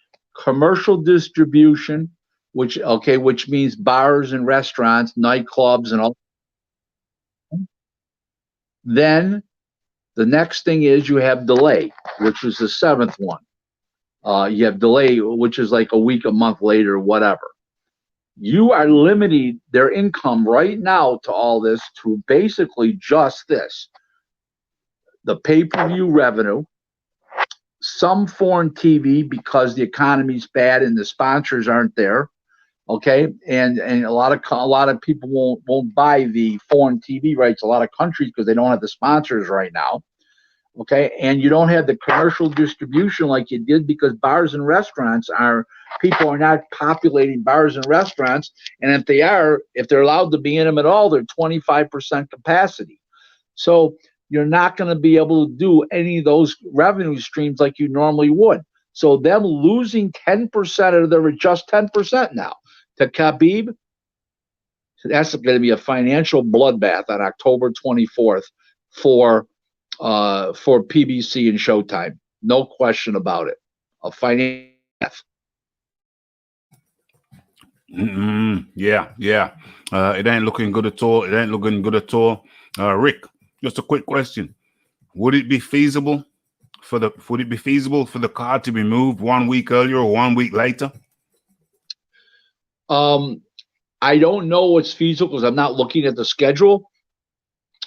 commercial distribution, which means bars and restaurants, nightclubs, and all. Then the next thing is you have delay, which was the seventh one. You have delay, which is like a week, a month later, whatever. You are limiting their income right now to all this to basically just this: the pay-per-view revenue, some foreign TV because the economy's bad and the sponsors aren't there. Okay, and a lot of people won't buy the foreign TV rights. A lot of countries because they don't have the sponsors right now. Okay, and you don't have the commercial distribution like you did because bars and restaurants people are not populating bars and restaurants, and if they're allowed to be in them at all, they're 25% capacity. So you're not going to be able to do any of those revenue streams like you normally would. So them losing 10% of their just 10% now to Khabib, that's going to be a financial bloodbath on October 24th for PBC and Showtime. No question about it. A financial death. Yeah. It ain't looking good at all. Rick, just a quick question. Would it be feasible for the card to be moved 1 week earlier or 1 week later? I don't know what's feasible because I'm not looking at the schedule.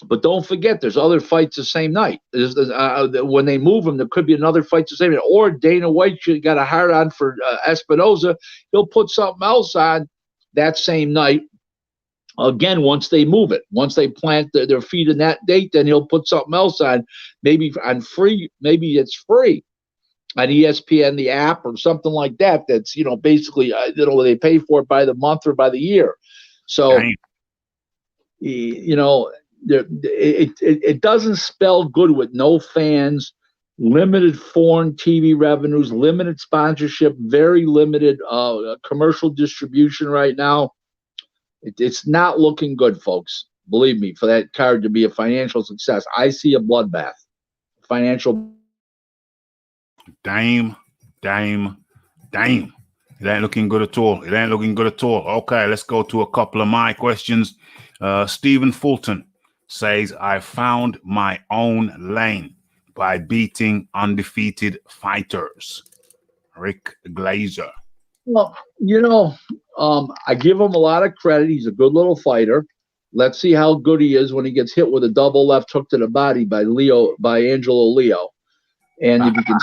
But don't forget, there's other fights the same night. When they move them, there could be another fight the same night. Or Dana White got a hard on for Espinoza. He'll put something else on that same night. Again, once they move it, once they plant their feet in that date, then he'll put something else on. Maybe on free. Maybe it's free on ESPN, the app, or something like that. That's basically they pay for it by the month or by the year. So it doesn't spell good with no fans, limited foreign TV revenues, limited sponsorship, very limited commercial distribution right now. It's not looking good, folks. Believe me, for that card to be a financial success. I see a bloodbath. Financial. Damn. It ain't looking good at all. Okay, let's go to a couple of my questions. Stephen Fulton says, I found my own lane by beating undefeated fighters. Rick Glaser. Well, I give him a lot of credit. He's a good little fighter. Let's see how good he is when he gets hit with a double left hook to the body by Angelo Leo. And if you can,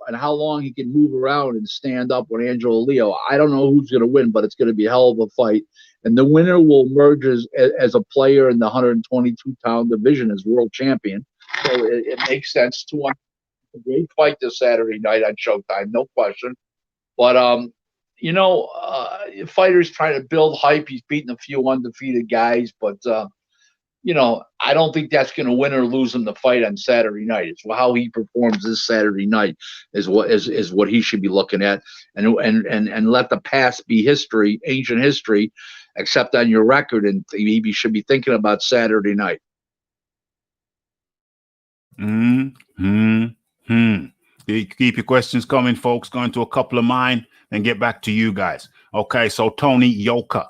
and how long he can move around and stand up with Angelo Leo. I don't know who's going to win, but it's going to be a hell of a fight. And the winner will emerge as a player in the 122-pound division as world champion. So it makes sense to want a great fight this Saturday night on Showtime, no question. But fighters trying to build hype. He's beaten a few undefeated guys, but I don't think that's going to win or lose him the fight on Saturday night. It's how he performs this Saturday night is what he should be looking at, and let the past be history, ancient history, except on your record, and he should be thinking about Saturday night. Keep your questions coming, folks. Going to a couple of mine and get back to you guys. Okay, so Tony Yoka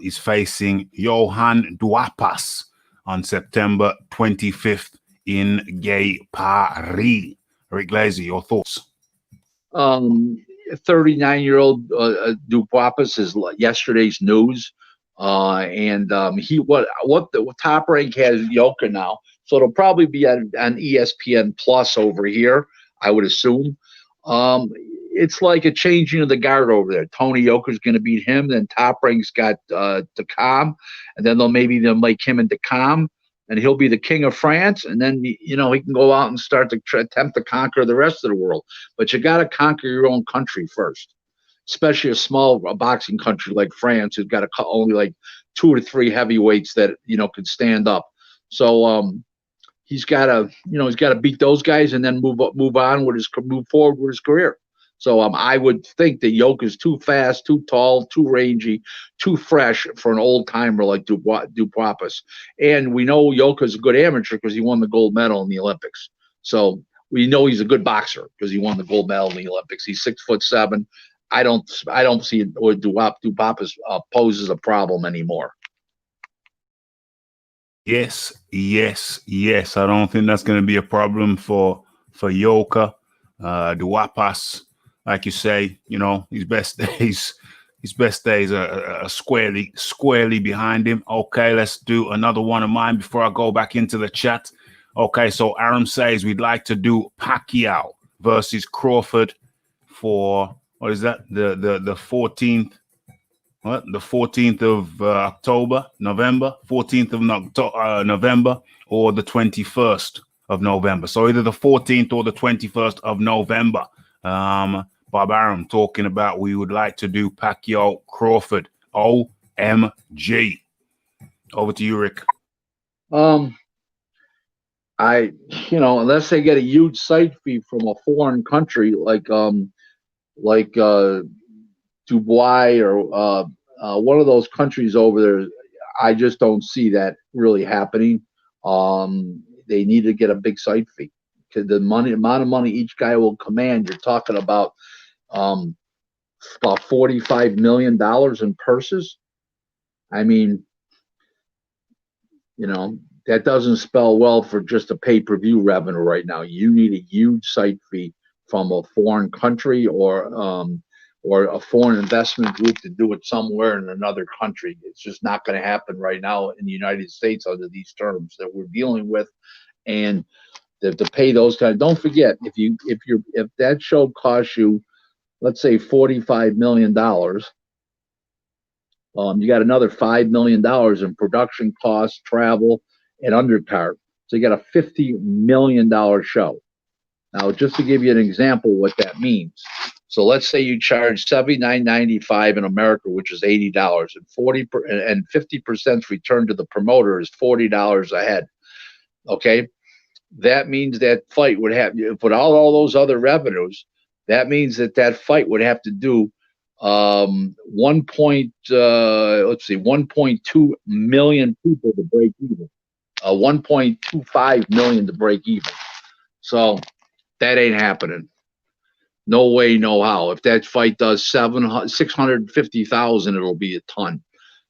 is facing Johan Duapas on September 25th in Gay Paris. Rick Glaser, your thoughts? 39-year-old Duapas is yesterday's news, and the Top Rank has Yoka now, so it'll probably be on ESPN Plus over here, I would assume. It's like a changing of the guard over there. Tony Yoka's going to beat him. Then Top Rank's got Decom, and then they'll make him and Decom, and he'll be the king of France. And then he can go out and start to attempt to conquer the rest of the world. But you got to conquer your own country first, especially a boxing country like France, who's got only like 2 to 3 heavyweights that could stand up. So he's got to beat those guys and then move forward with his career. So I would think that Yoka's too fast, too tall, too rangy, too fresh for an old timer like Duapas. And we know Yoka's a good amateur because he won the gold medal in the Olympics. So we know he's a good boxer because he won the gold medal in the Olympics. He's 6'7". I don't see Duapas poses a problem anymore. Yes. I don't think that's going to be a problem for Yoka. Duapas, like you say, his best days are squarely behind him. Okay, let's do another one of mine before I go back into the chat. Okay, so Arum says we'd like to do Pacquiao versus Crawford for, what is that? The 14th. What? The 14th of November, 14th of November, or the 21st of November. So either the 14th or the 21st of November. Bob Arum talking about we would like to do Pacquiao Crawford. OMG. Over to you, Rick. Unless they get a huge site fee from a foreign country like Dubai or one of those countries over there, I just don't see that really happening. They need to get a big site fee because the amount of money each guy will command. You're talking about $45 million in purses. I mean, that doesn't spell well for just a pay-per-view revenue right now. You need a huge site fee from a foreign country or a foreign investment group to do it somewhere in another country. It's just not going to happen right now in the United States under these terms that we're dealing with. And to pay those guys, don't forget, if that show costs you, let's say $45 million, you got another $5 million in production costs, travel, and undercard. So you got a $50 million show. Now, just to give you an example what that means. So let's say you charge $79.95 in America, which is $80, and 50% return to the promoter is $40 a head. Okay, that means that fight would have, put all those other revenues. That means that fight would have to do 1.2 million people to break even, 1.25 million to break even. So that ain't happening. No way, no how. If that fight does 650,000, it'll be a ton.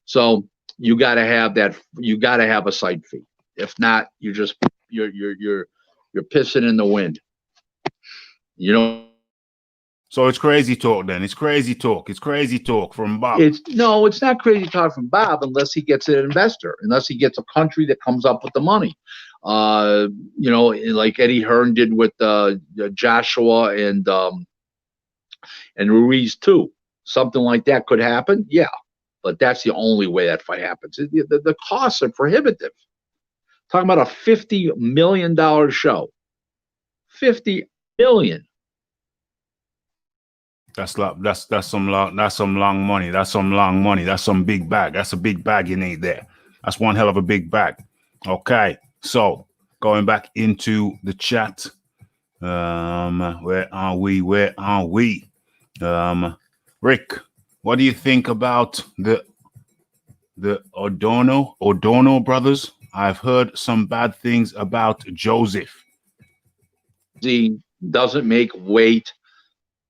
So you got to have that. You got to have a site fee. If not, you're pissing in the wind. So it's crazy talk then. It's crazy talk. It's crazy talk from Bob. It's not crazy talk from Bob unless he gets an investor, unless he gets a country that comes up with the money. You know, like Eddie Hearn did with Joshua and Ruiz too. Something like that could happen, yeah. But that's the only way that fight happens. The costs are prohibitive. Talking about a $50 million show. $50 million. That's some long money. That's some long money. That's some big bag. That's a big bag you need there. That's one hell of a big bag. Okay, so going back into the chat. Where are we? Rick, what do you think about the O'Donnell brothers? I've heard some bad things about Joseph. He doesn't make weight.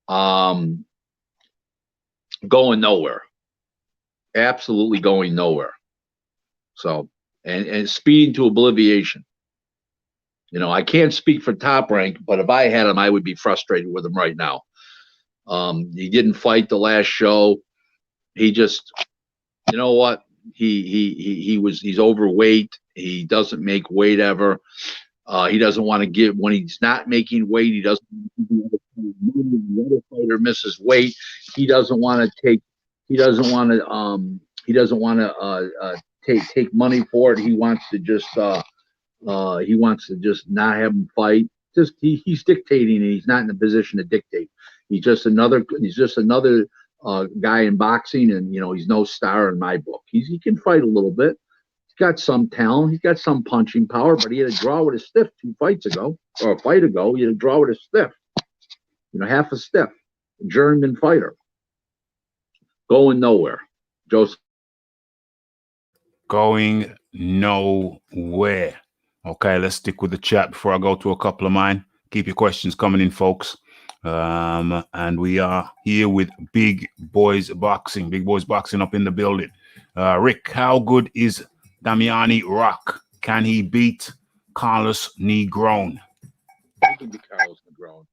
Going nowhere. Absolutely going nowhere. So, and speeding to obliviation. You know, I can't speak for Top Rank, but if I had him, I would be frustrated with him right now. He didn't fight the last show. He just, you know what? He's overweight. He doesn't make weight ever. He doesn't want to give when he's not making weight. He doesn't. The other fighter misses weight. He doesn't want to take. He doesn't want to. He doesn't want to take money for it. He wants to just. He wants to just not have him fight. Just he's dictating, and he's not in a position to dictate. He's just another. He's just another guy in boxing, and you know he's no star in my book. He can fight a little bit. Got some talent. He's got some punching power, but he had a draw with a stiff 2 fights ago, or a fight ago. He had a draw with a stiff, you know, half a stiff, a journeyman fighter. Going nowhere. Joseph. Going nowhere. Okay, let's stick with the chat before I go to a couple of mine. Keep your questions coming in, folks. And we are here with Big Boys Boxing. Big Boys Boxing up in the building. Rick, how good is Damani Rock? Can he beat Carlos Negron? He can beat Carlos Negron.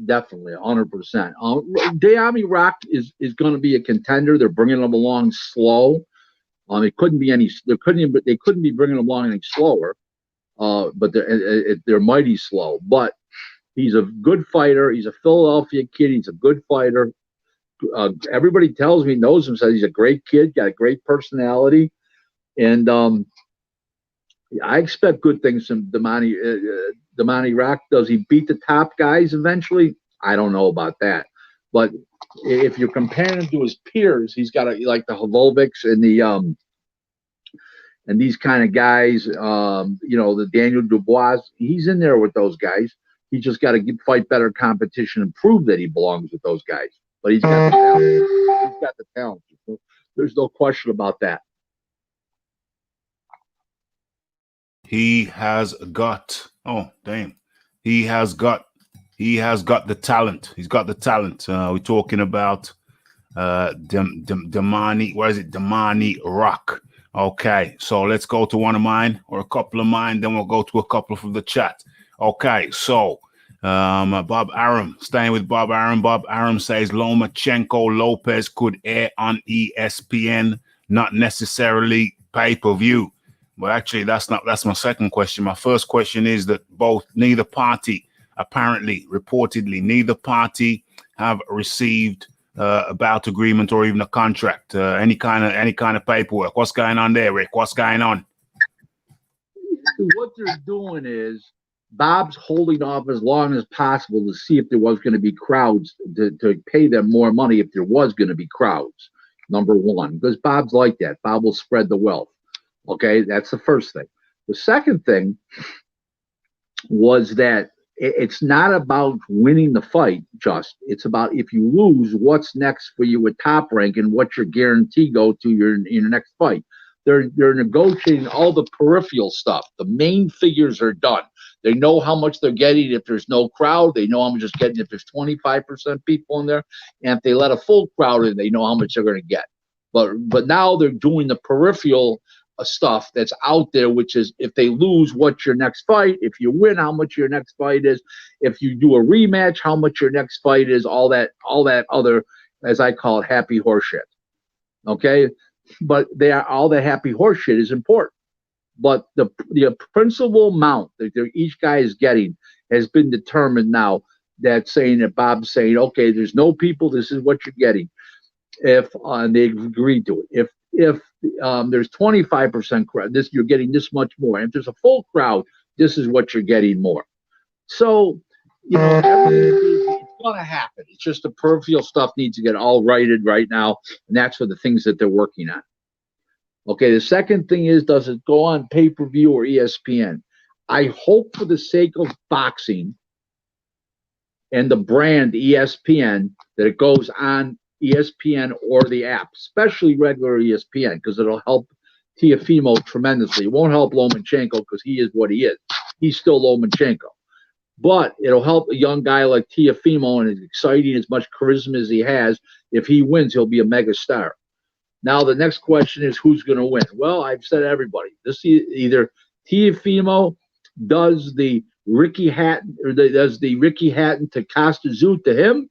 Definitely, 100%. Damani Rock is going to be a contender. They're bringing him along slow. It couldn't be any. They couldn't be bringing him along any slower. But they're mighty slow. But he's a good fighter. He's a Philadelphia kid. He's a good fighter. Everybody tells me knows him. Says he's a great kid. Got a great personality. And I expect good things from Damani Rock. Does he beat the top guys eventually? I don't know about that. But if you're comparing him to his peers, he's got like the Havovics and these kind of guys. You know, the Daniel Dubois. He's in there with those guys. He just got to fight better competition and prove that he belongs with those guys. But he's got the talent. He's got the talent. There's no question about that. He has got. Oh, damn! He has got the talent. He's got the talent. We're talking about Damani. What is it? Damani Rock. Okay, so let's go to one of mine or a couple of mine. Then we'll go to a couple from the chat. Okay, so Bob Arum, staying with Bob Arum. Bob Arum says Lomachenko Lopez could air on ESPN, not necessarily pay-per-view. Well, actually, that's my second question. My first question is that neither party, apparently, reportedly, neither party have received a bout agreement or even a contract, any kind of paperwork. What's going on there, Rick? What's going on? What they're doing is Bob's holding off as long as possible to see if there was going to be crowds to pay them more money if there was going to be crowds. Number one, because Bob's like that. Bob will spread the wealth. Okay, that's the first thing. The second thing was that it's not about winning the fight, it's about if you lose, what's next for you with Top Rank and what your guarantee go to your next fight. They're negotiating all the peripheral stuff. The main figures are done. They know how much they're getting if there's no crowd. They know how much they're getting if there's 25% people in there. And if they let a full crowd in, they know how much they're going to get. But now they're doing the peripheral stuff that's out there, which is if they lose, what's your next fight? If you win, how much your next fight is? If you do a rematch, how much your next fight is? All that other, as I call it, happy horseshit. Okay, but all the happy horseshit is important. but the principal amount that each guy is getting has been determined now. That Bob's saying, okay, there's no people, this is what you're getting. If they agree to it. If there's 25% crowd, you're getting this much more. And if there's a full crowd, this is what you're getting more. So, it's going to happen. It's just the peripheral stuff needs to get all righted right now, and that's for the things that they're working on. Okay, the second thing is, does it go on pay-per-view or ESPN? I hope for the sake of boxing and the brand ESPN that it goes on ESPN or the app, especially regular ESPN, because it'll help Teofimo tremendously. It won't help Lomachenko because he is what he is. He's still Lomachenko. But it'll help a young guy like Teofimo, and as exciting, as much charisma as he has. If he wins, he'll be a mega star. Now, the next question is, who's going to win? Well, I've said everybody. This either Teofimo does the Ricky Hatton, or does the Ricky Hatton to Costa Zoot to him,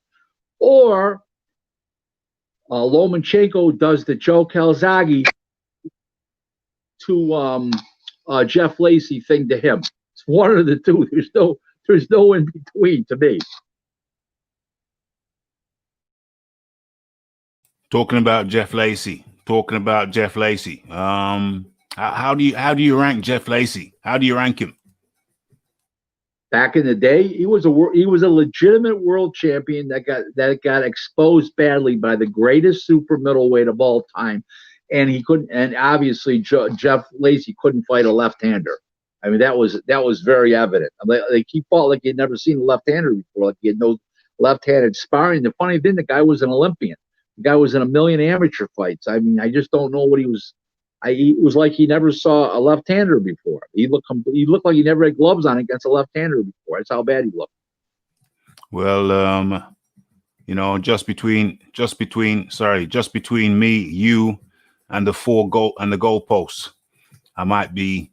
or Lomachenko does the Joe Calzaghe to Jeff Lacey thing to him. It's one of the two. There's no in between to me. Talking about Jeff Lacey. How do you rank Jeff Lacey? How do you rank him? Back in the day, he was a legitimate world champion that got exposed badly by the greatest super middleweight of all time, and he couldn't. And obviously, Jeff Lacey couldn't fight a left-hander. I mean, that was very evident. Like he fought like he'd never seen a left-hander before, like he had no left-handed sparring. The funny thing, the guy was an Olympian. The guy was in 1 million amateur fights. I mean, I just don't know what he was. It was like he never saw a left-hander before. He looked like he never had gloves on against a left-hander before. That's how bad he looked. Well, just between me, you, and the goalposts, I might be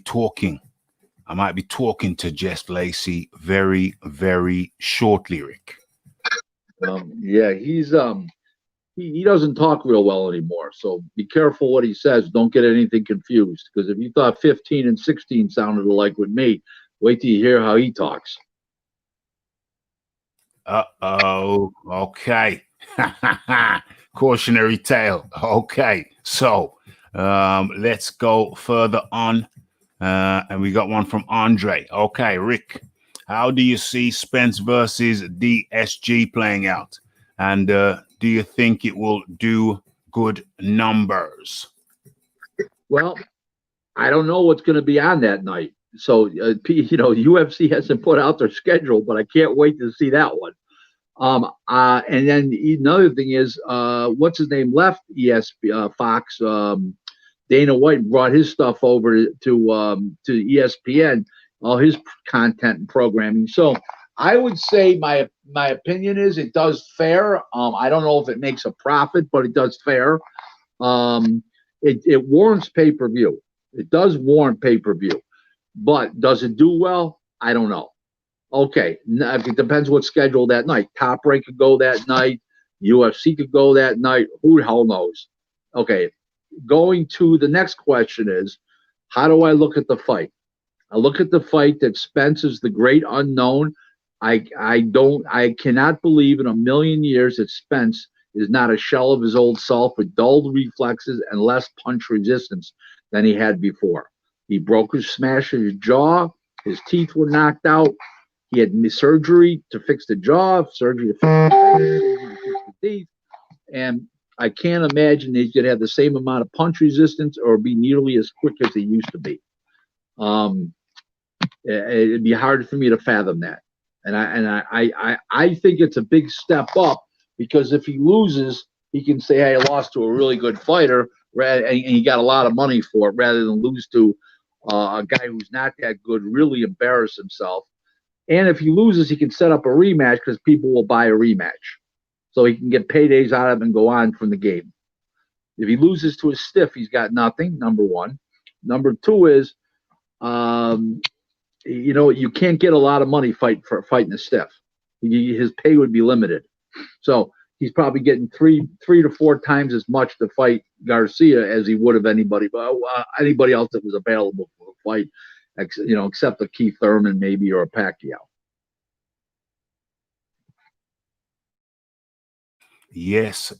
talking to Jeff Lacey very, very shortly, Rick. Yeah, he's he doesn't talk real well anymore. So be careful what he says. Don't get anything confused. Because if you thought 15 and 16 sounded alike with me, wait till you hear how he talks. Uh-oh. Okay. Cautionary tale. Okay. So let's go further on. And we got one from Andre. Okay, Rick, how do you see Spence versus DSG playing out? And do you think it will do good numbers? Well, I don't know what's going to be on that night. So, UFC hasn't put out their schedule, but I can't wait to see that one. And then another thing is, what's his name left Fox. Dana White brought his stuff over to ESPN, all his content and programming. So I would say my opinion is it does fair. I don't know if it makes a profit, but it does fair. It warrants pay-per-view. It does warrant pay-per-view. But does it do well? I don't know. Okay, it depends what schedule that night. Top Rank could go that night. UFC could go that night. Who the hell knows? Okay, going to the next question is, how do I look at the fight? I look at the fight that Spence is the great unknown. I cannot believe in a million years that Spence is not a shell of his old self with dulled reflexes and less punch resistance than he had before. He smashed his jaw. His teeth were knocked out. He had surgery to fix the jaw, surgery to fix the teeth. And I can't imagine he's going to have the same amount of punch resistance or be nearly as quick as he used to be. It'd be hard for me to fathom that. And I think it's a big step up, because if he loses, he can say, hey, I lost to a really good fighter, and he got a lot of money for it, rather than lose to a guy who's not that good, really embarrass himself. And if he loses, he can set up a rematch, because people will buy a rematch. So he can get paydays out of it and go on from the game. If he loses to a stiff, he's got nothing, number one. Number two is, you can't get a lot of money fighting a stiff. His pay would be limited. So he's probably getting three to four times as much to fight Garcia as he would have anybody else that was available for a fight, except a Keith Thurman maybe or a Pacquiao. Yes.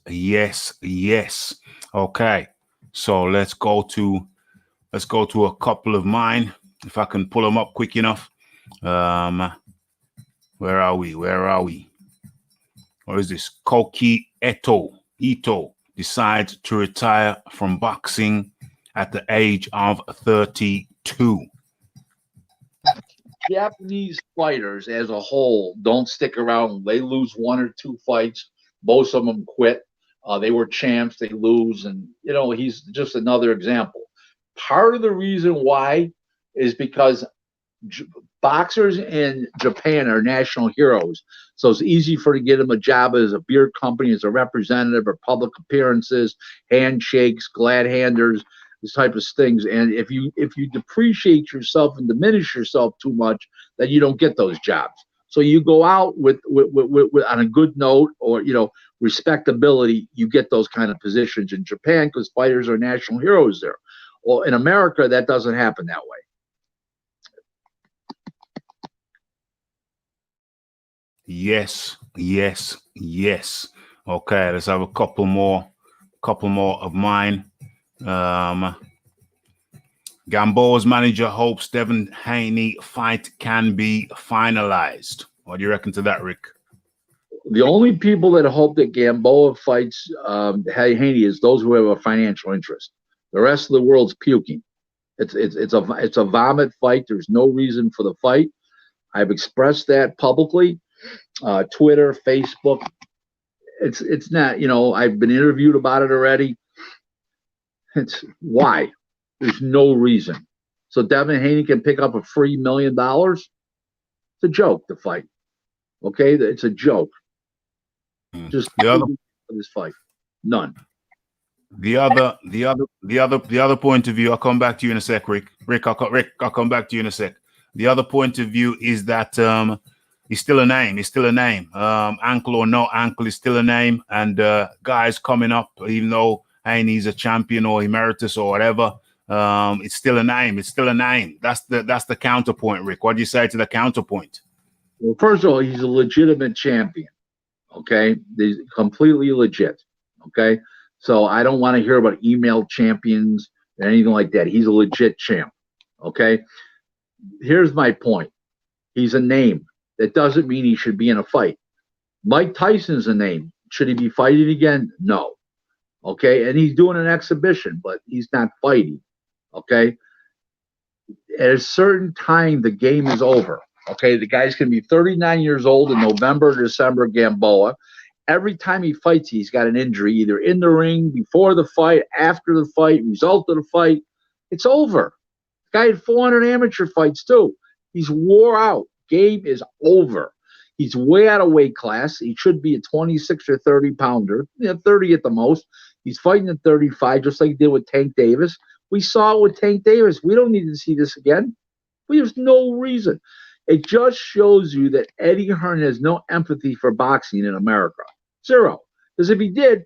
Okay, so let's go to a couple of mine if I can pull them up quick enough. Where are we? What is this? Koki Ito decides to retire from boxing at the age of 32. Japanese fighters as a whole don't stick around. They lose one or two fights. Most of them quit. They were champs. They lose. And, he's just another example. Part of the reason why is because boxers in Japan are national heroes. So it's easy to get them a job as a beer company, as a representative, or public appearances, handshakes, glad handers, this type of things. And if you depreciate yourself and diminish yourself too much, then you don't get those jobs. So you go out with on a good note, or respectability. You get those kind of positions in Japan because fighters are national heroes there. Well, in America, that doesn't happen that way. Yes. Okay, let's have a couple more of mine. Gamboa's manager hopes Devin Haney fight can be finalized. What do you reckon to that, Rick? The only people that hope that Gamboa fights Haney is those who have a financial interest. The rest of the world's puking. It's a vomit fight. There's no reason for the fight. I've expressed that publicly. Twitter, Facebook. It's not, I've been interviewed about it already. It's why? There's no reason. So Devin Haney can pick up a free $1 million. It's a joke, the fight. Okay, it's a joke. Just this fight, none. The other point of view. I'll come back to you in a sec, Rick. I'll come back to you in a sec. The other point of view is that he's still a name. Ankle or no ankle is still a name. And guys coming up, even though Haney's a champion or emeritus or whatever, it's still a name. That's the counterpoint, Rick. What do you say to the counterpoint? Well, first of all, he's a legitimate champion. Okay, he's completely legit. Okay, so I don't want to hear about email champions or anything like that. He's a legit champ. Okay, here's my point. He's a name. That doesn't mean he should be in a fight. Mike Tyson's a name. Should he be fighting again? No. Okay, and he's doing an exhibition, but he's not fighting. Okay, at a certain time, the game is over. Okay, the guy's going to be 39 years old in November, December, Gamboa. Every time he fights, he's got an injury, either in the ring, before the fight, after the fight, result of the fight. It's over. The guy had 400 amateur fights, too. He's wore out. Game is over. He's way out of weight class. He should be a 26 or 30 pounder, 30 at the most. He's fighting at 35, just like he did with Tank Davis. We saw it with Tank Davis. We don't need to see this again. There's no reason. It just shows you that Eddie Hearn has no empathy for boxing in America. Zero. Because if he did,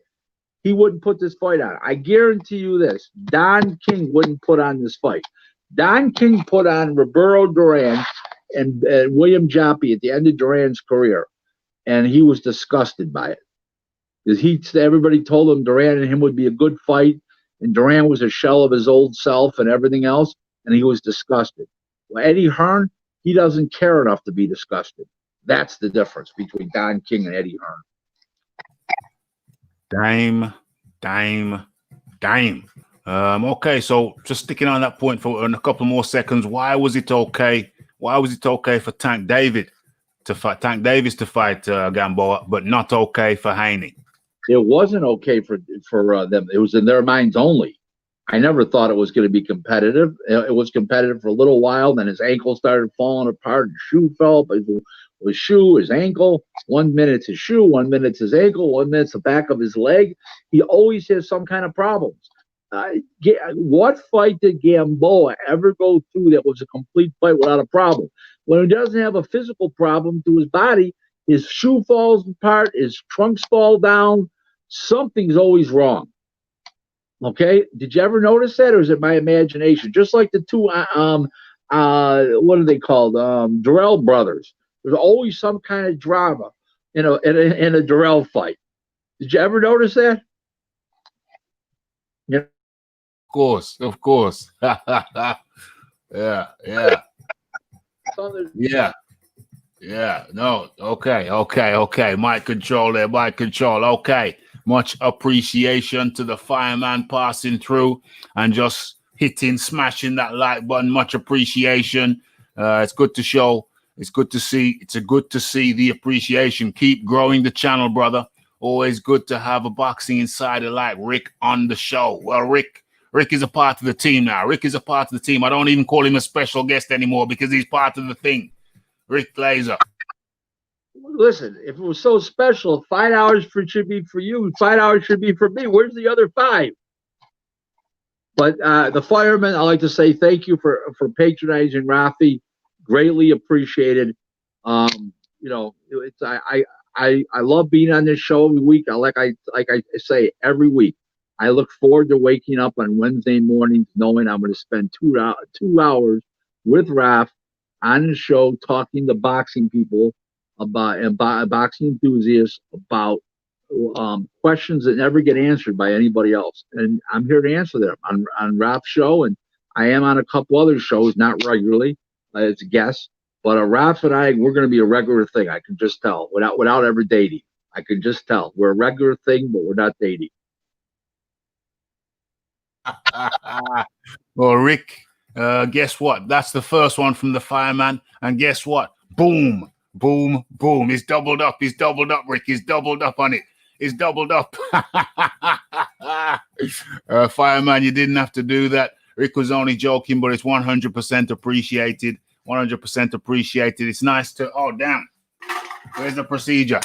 he wouldn't put this fight on. I guarantee you this. Don King wouldn't put on this fight. Don King put on Roberto Duran and William Joppy at the end of Duran's career, and he was disgusted by it. Because everybody told him Duran and him would be a good fight, and Duran was a shell of his old self and everything else, and he was disgusted. Well, Eddie Hearn, he doesn't care enough to be disgusted. That's the difference between Don King and Eddie Hearn. Dime. Okay, so just sticking on that point for a couple more seconds. Why was it okay? Why was it okay for Tank Davis to fight Gamboa, but not okay for Haney? It wasn't okay for them. It was in their minds only. I never thought it was going to be competitive. It was competitive for a little while. Then his ankle started falling apart. His shoe fell. His shoe, his ankle. 1 minute it's his shoe. 1 minute it's his ankle. 1 minute it's the back of his leg. He always has some kind of problems. What fight did Gamboa ever go through that was a complete fight without a problem? When he doesn't have a physical problem to his body, his shoe falls apart, his trunks fall down. Something's always wrong. Okay, did you ever notice that, or is it my imagination? Just like the two, what are they called? Durrell brothers. There's always some kind of drama in a Durrell fight. Did you ever notice that? Yeah. Of course. Yeah. No. Okay. Mic control there. Mic control. Okay. Much appreciation to the fireman passing through and just smashing that like button. Much appreciation. It's good to show. It's good to see. It's good to see the appreciation. Keep growing the channel, brother. Always good to have a boxing insider like Rick on the show. Well, Rick is a part of the team now. Rick is a part of the team. I don't even call him a special guest anymore because he's part of the thing. Rick Glaser. Listen, if it was so special, 5 hours should be for you. 5 hours should be for me. Where's the other 5? But the firemen, I like to say thank you for patronizing Raphie. Greatly appreciated. You know, I love being on this show every week. Like I say every week, I look forward to waking up on Wednesday mornings knowing I'm going to spend 2 hours with Raph on the show talking to boxing people about boxing enthusiasts about questions that never get answered by anybody else, and I'm here to answer them on Raph's show, and I am on a couple other shows, not regularly as a guest, but Raph and I, we're going to be a regular thing. I can just tell without ever dating. I can just tell we're a regular thing, but we're not dating. Well, Rick, guess what? That's the first one from the fireman, and guess what? Boom. Boom, boom. He's doubled up. He's doubled up, Rick. He's doubled up on it. He's doubled up. Fireman, you didn't have to do that. Rick was only joking, but it's 100% appreciated. 100% appreciated. It's nice to... Oh, damn. Where's the procedure?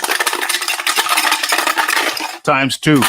×2.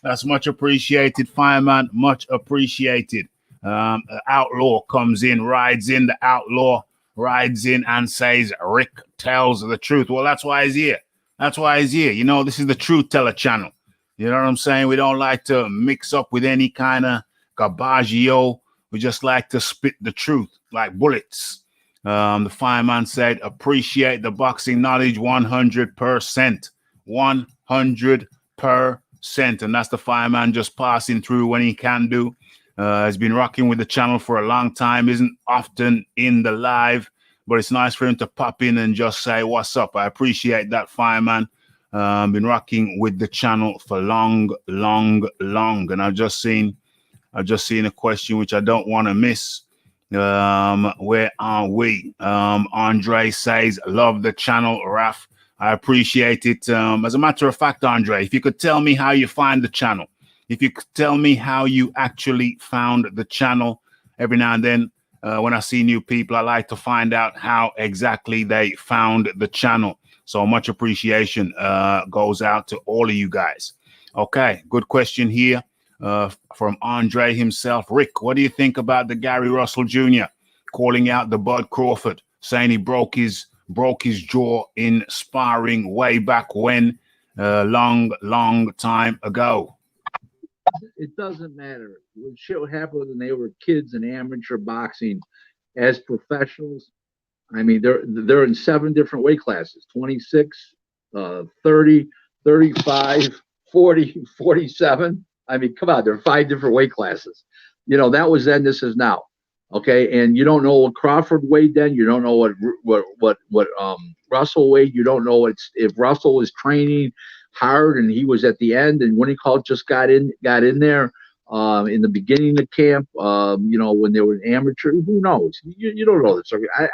That's much appreciated, fireman. Much appreciated. Outlaw comes in, rides in. The outlaw rides in and says, Rick tells the truth. Well, that's why he's here. That's why he's here. You know, this is the Truth Teller channel. You know what I'm saying? We don't like to mix up with any kind of garbaggio. We just like to spit the truth like bullets. The fireman said, appreciate the boxing knowledge 100%. 100%. And that's the fireman just passing through when he can do. Has been rocking with the channel for a long time, isn't often in the live, but it's nice for him to pop in and just say, what's up? I appreciate that, fireman. Been rocking with the channel for long. And I've just seen a question which I don't want to miss. Where are we? Andre says, love the channel, Raph. I appreciate it. As a matter of fact, Andre, if you could tell me how you find the channel. If you could tell me how you actually found the channel. Every now and then, when I see new people, I like to find out how exactly they found the channel. So much appreciation goes out to all of you guys. Okay, good question here from Andre himself. Rick, what do you think about the Gary Russell Jr. calling out the Bud Crawford, saying he broke his jaw in sparring way back when, long time ago? It doesn't matter. Shit happened when they were kids in amateur boxing. As professionals, I mean, they're in 7 different weight classes: 26, 30, 35, 40, 47. I mean, come on, there are 5 different weight classes. You know, that was then. This is now. Okay, and you don't know what Crawford weighed then. You don't know what Russell weighed. You don't know if Russell was training hard and he was at the end, and when he called just got in there in the beginning of camp, you know, when they were amateur. Who knows? You don't know this.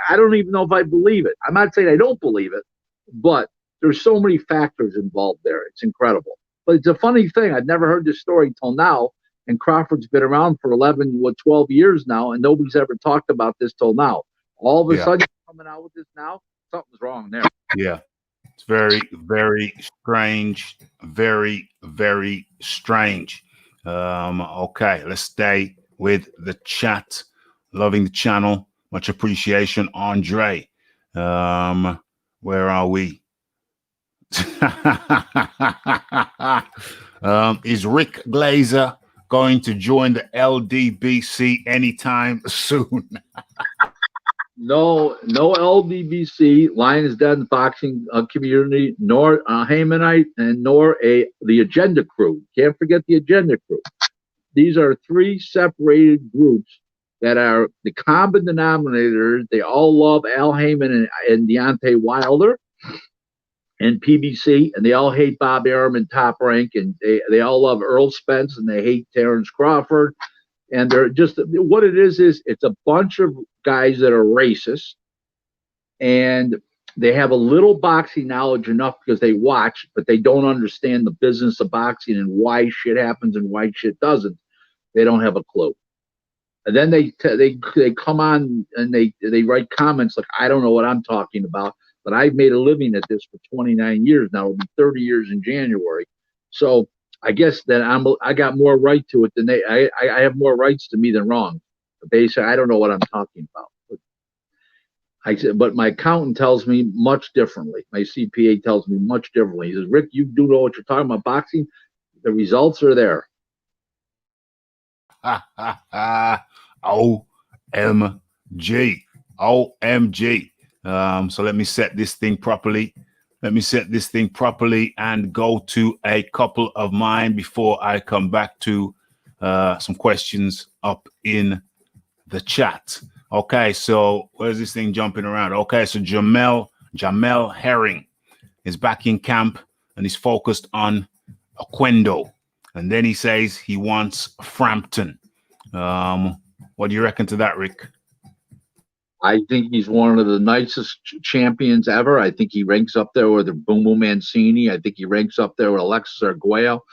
I don't even know if I believe it. I'm not saying I don't believe it, but there's so many factors involved there. It's incredible. But it's a funny thing. I've never heard this story till now, and Crawford's been around for 12 years now, and nobody's ever talked about this till now. All of a sudden coming out with this now, something's wrong there. Yeah. It's very, very strange. Very, very strange. Okay, let's stay with the chat. Loving the channel. Much appreciation, Andre. Where are we? Is Rick Glaser going to join the LDBC anytime soon? No, no LDBC, Lions Den boxing community, nor Haymanite, and nor the Agenda Crew. Can't forget the Agenda Crew. These are three separated groups that are the common denominator. They all love Al Heyman and Deontay Wilder and PBC, and they all hate Bob Arum and Top Rank, and they all love Earl Spence, and they hate Terrence Crawford. And they're just, what it is it's a bunch of guys that are racist, and they have a little boxing knowledge enough because they watch, but they don't understand the business of boxing and why shit happens and why shit doesn't. They don't have a clue. And then they come on and they write comments like, I don't know what I'm talking about, but I've made a living at this for 29 years now. It'll be 30 years in January. So I guess that I got more right to it than they. I have more rights to me than wrong. But they say I don't know what I'm talking about. But my accountant tells me much differently. My CPA tells me much differently. He says, Rick, you do know what you're talking about boxing. The results are there. OMG. OMG. So let me set this thing properly. Let me set this thing properly and go to a couple of mine before I come back to some questions up in the chat. Okay, so where's this thing jumping around? Okay, so Jamel Herring is back in camp and he's focused on Oquendo. And then he says he wants Frampton. What do you reckon to that, Rick? I think he's one of the nicest champions ever. I think he ranks up there with Boom Boom Mancini. I think he ranks up there with Alexis Arguello,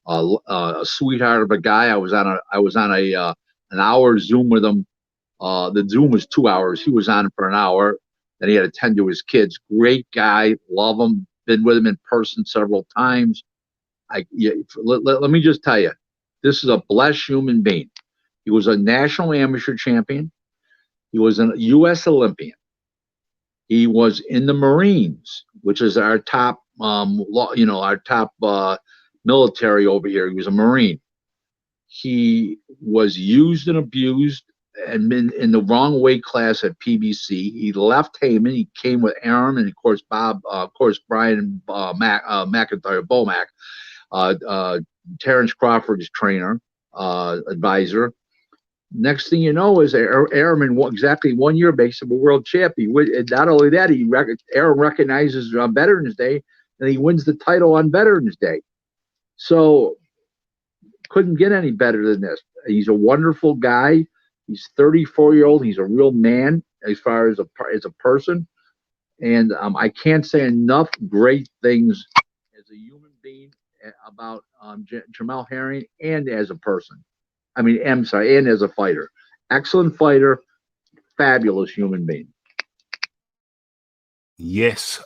a sweetheart of a guy. I was on an hour Zoom with him. The Zoom was 2 hours. He was on for an hour. Then he had to tend to his kids. Great guy, love him. Been with him in person several times. Let me just tell you, this is a blessed human being. He was a national amateur champion. He was a U.S. Olympian. He was in the Marines, which is our top, our top military over here. He was a Marine. He was used and abused and been in the wrong weight class at PBC. He left Heyman. He came with Arum and of course Brian McIntyre, Bomac, Terrence Crawford, his trainer, advisor. Next thing you know is Arum in exactly 1 year makes him a world champion. Not only that, Arum recognizes on Veterans Day, and he wins the title on Veterans Day. So couldn't get any better than this. He's a wonderful guy. He's 34-year-old. He's a real man as far as a person, and I can't say enough great things as a human being about Jamel Herring and as a person. And as a fighter. Excellent fighter, fabulous human being. Yes.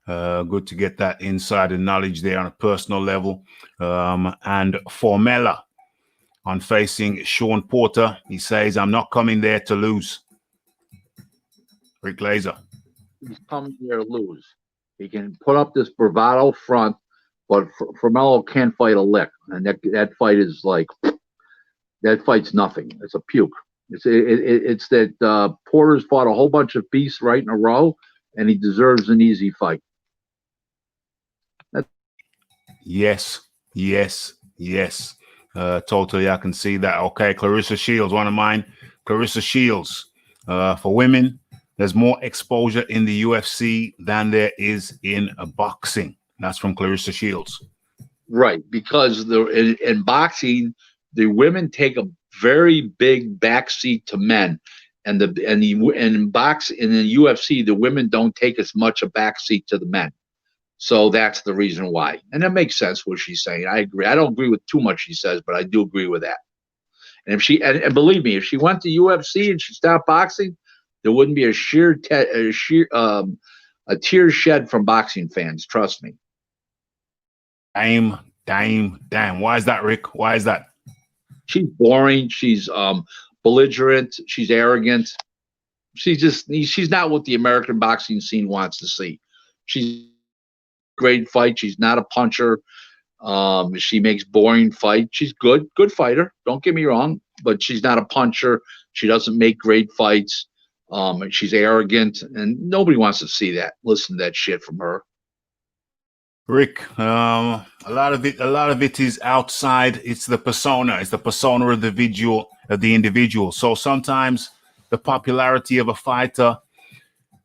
Good to get that insider knowledge there on a personal level. And Formella on facing Sean Porter, he says, I'm not coming there to lose. Rick Glaser. He's coming there to lose. He can put up this bravado front, but Formella can't fight a lick, and that fight is like, that fight's nothing. It's a puke. It's that Porter's fought a whole bunch of beasts right in a row, and he deserves an easy fight. Yes. Totally, I can see that. Okay, Clarissa Shields, one of mine. Clarissa Shields. For women, there's more exposure in the UFC than there is in boxing. That's from Clarissa Shields. Right, because in boxing, the women take a very big backseat to men, and in the UFC, the women don't take as much a backseat to the men. So that's the reason why, and that makes sense what she's saying. I agree. I don't agree with too much she says, but I do agree with that. And if she and believe me, if she went to UFC and she stopped boxing, there wouldn't be a tear shed from boxing fans. Trust me. Damn. Why is that, Rick? Why is that? She's boring. She's belligerent. She's arrogant. She's not what the American boxing scene wants to see. She's a great fight. She's not a puncher. She makes boring fights. She's good fighter. Don't get me wrong, but she's not a puncher. She doesn't make great fights. She's arrogant, and nobody wants to see that. Listen to that shit from her. Rick, a lot of it is outside. It's the persona. It's the persona of the individual. So sometimes the popularity of a fighter,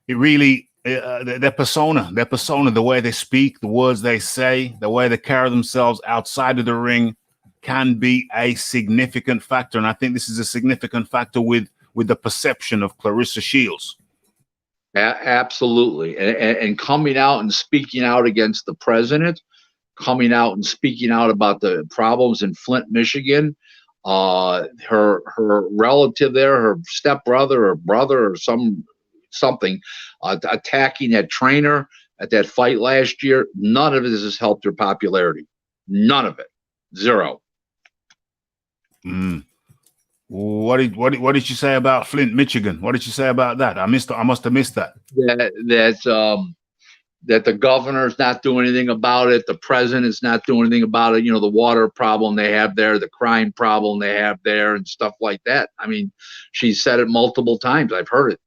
it really their persona, the way they speak, the words they say, the way they carry themselves outside of the ring, can be a significant factor. And I think this is a significant factor with the perception of Claressa Shields. Absolutely. And coming out and speaking out against the president, coming out and speaking out about the problems in Flint, Michigan, her relative there, her stepbrother or brother or something, attacking that trainer at that fight last year. None of this has helped her popularity. None of it. Zero. What did you say about Flint, Michigan? What did you say about that? I must have missed that. That the governor's not doing anything about it. The president's not doing anything about it. You know, the water problem they have there, the crime problem they have there, and stuff like that. I mean, she said it multiple times. I've heard it.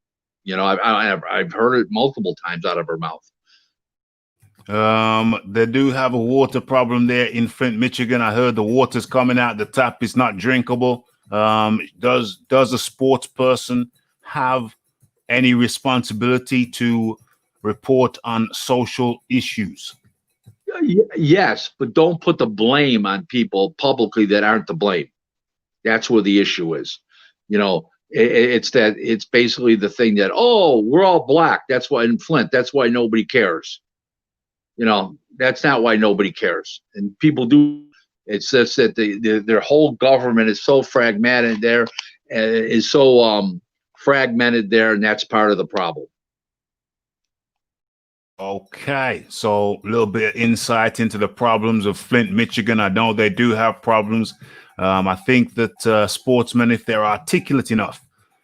You know, I've heard it multiple times out of her mouth. They do have a water problem there in Flint, Michigan. I heard the water's coming out the tap. It's not drinkable. Does a sports person have any responsibility to report on social issues? Yes, but don't put the blame on people publicly that aren't to blame. That's where the issue is. You know, it's basically the thing that, oh, we're all black. That's why in Flint, that's why nobody cares. You know, that's not why nobody cares. And people do. It's just that their whole government is so fragmented there, and that's part of the problem. Okay, so a little bit of insight into the problems of Flint, Michigan. I know they do have problems. I think that sportsmen, if they're articulate enough,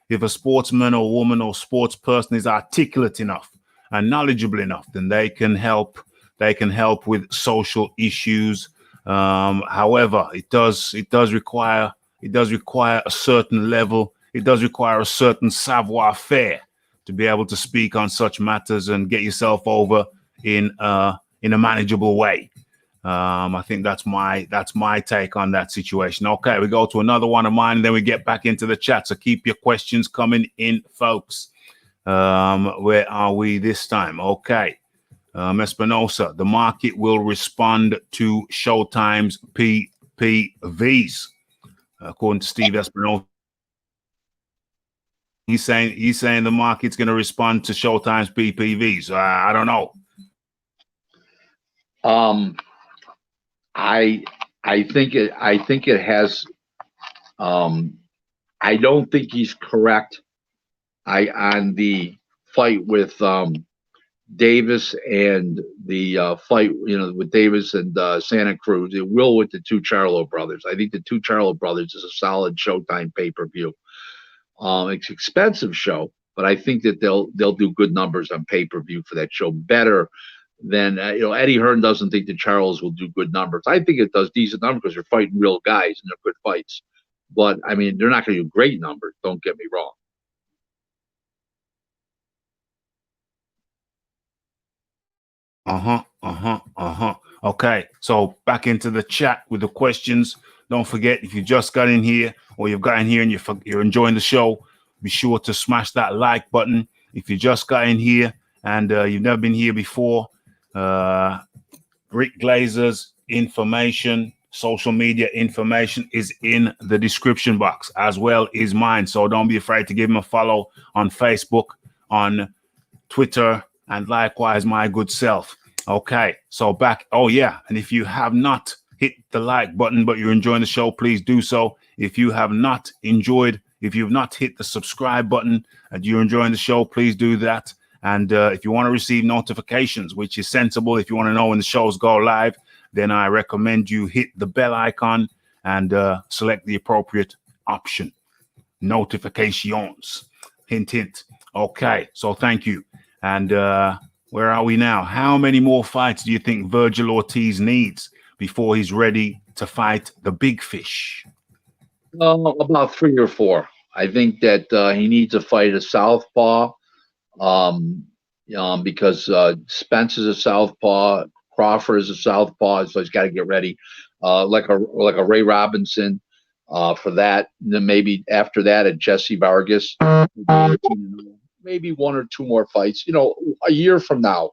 if a sportsman or woman or sports person is articulate enough and knowledgeable enough, then they can help. They can help with social issues. However, it does require a certain level. It does require a certain savoir-faire to be able to speak on such matters and get yourself over in a manageable way. I think that's my take on that situation. Okay, we go to another one of mine, and then we get back into the chat. So keep your questions coming in, folks. Where are we this time? Okay. Espinosa, the market will respond to Showtime's PPVs, according to Steve Espinosa. He's saying the market's going to respond to Showtime's PPVs. I don't know. I think it has. I don't think he's correct. On the fight with Davis and the fight, you know, with Davis and Santa Cruz. It will with the two Charlo brothers. I think the two Charlo brothers is a solid Showtime pay-per-view. It's an expensive show, but I think that they'll do good numbers on pay-per-view for that show, better than Eddie Hearn doesn't think the Charlos will do good numbers. I think it does decent numbers because they're fighting real guys and they're good fights. But I mean, they're not going to do great numbers. Don't get me wrong. Okay, so back into the chat with the questions. Don't forget, if you just got in here or you've got in here and you're enjoying the show, be sure to smash that like button. If you just got in here and you've never been here before, Rick Glaser's information, social media information is in the description box, as well as mine. So don't be afraid to give him a follow on Facebook, on Twitter, and likewise my good self. Okay, so back. Oh yeah, and if you have not hit the like button but you're enjoying the show, please do so. If you've not hit the subscribe button and you're enjoying the show, please do that. And if you want to receive notifications, which is sensible, if you want to know when the shows go live, then I recommend you hit the bell icon and select the appropriate option. Notifications. Hint, hint. Okay, so thank you. And where are we now? How many more fights do you think Virgil Ortiz needs before he's ready to fight the big fish? About 3 or 4. I think that he needs to fight a southpaw, because Spence is a southpaw, Crawford is a southpaw, so he's got to get ready, like a Ray Robinson, for that. And then maybe after that, a Jesse Vargas, maybe 1 or 2 more fights. You know, a year from now,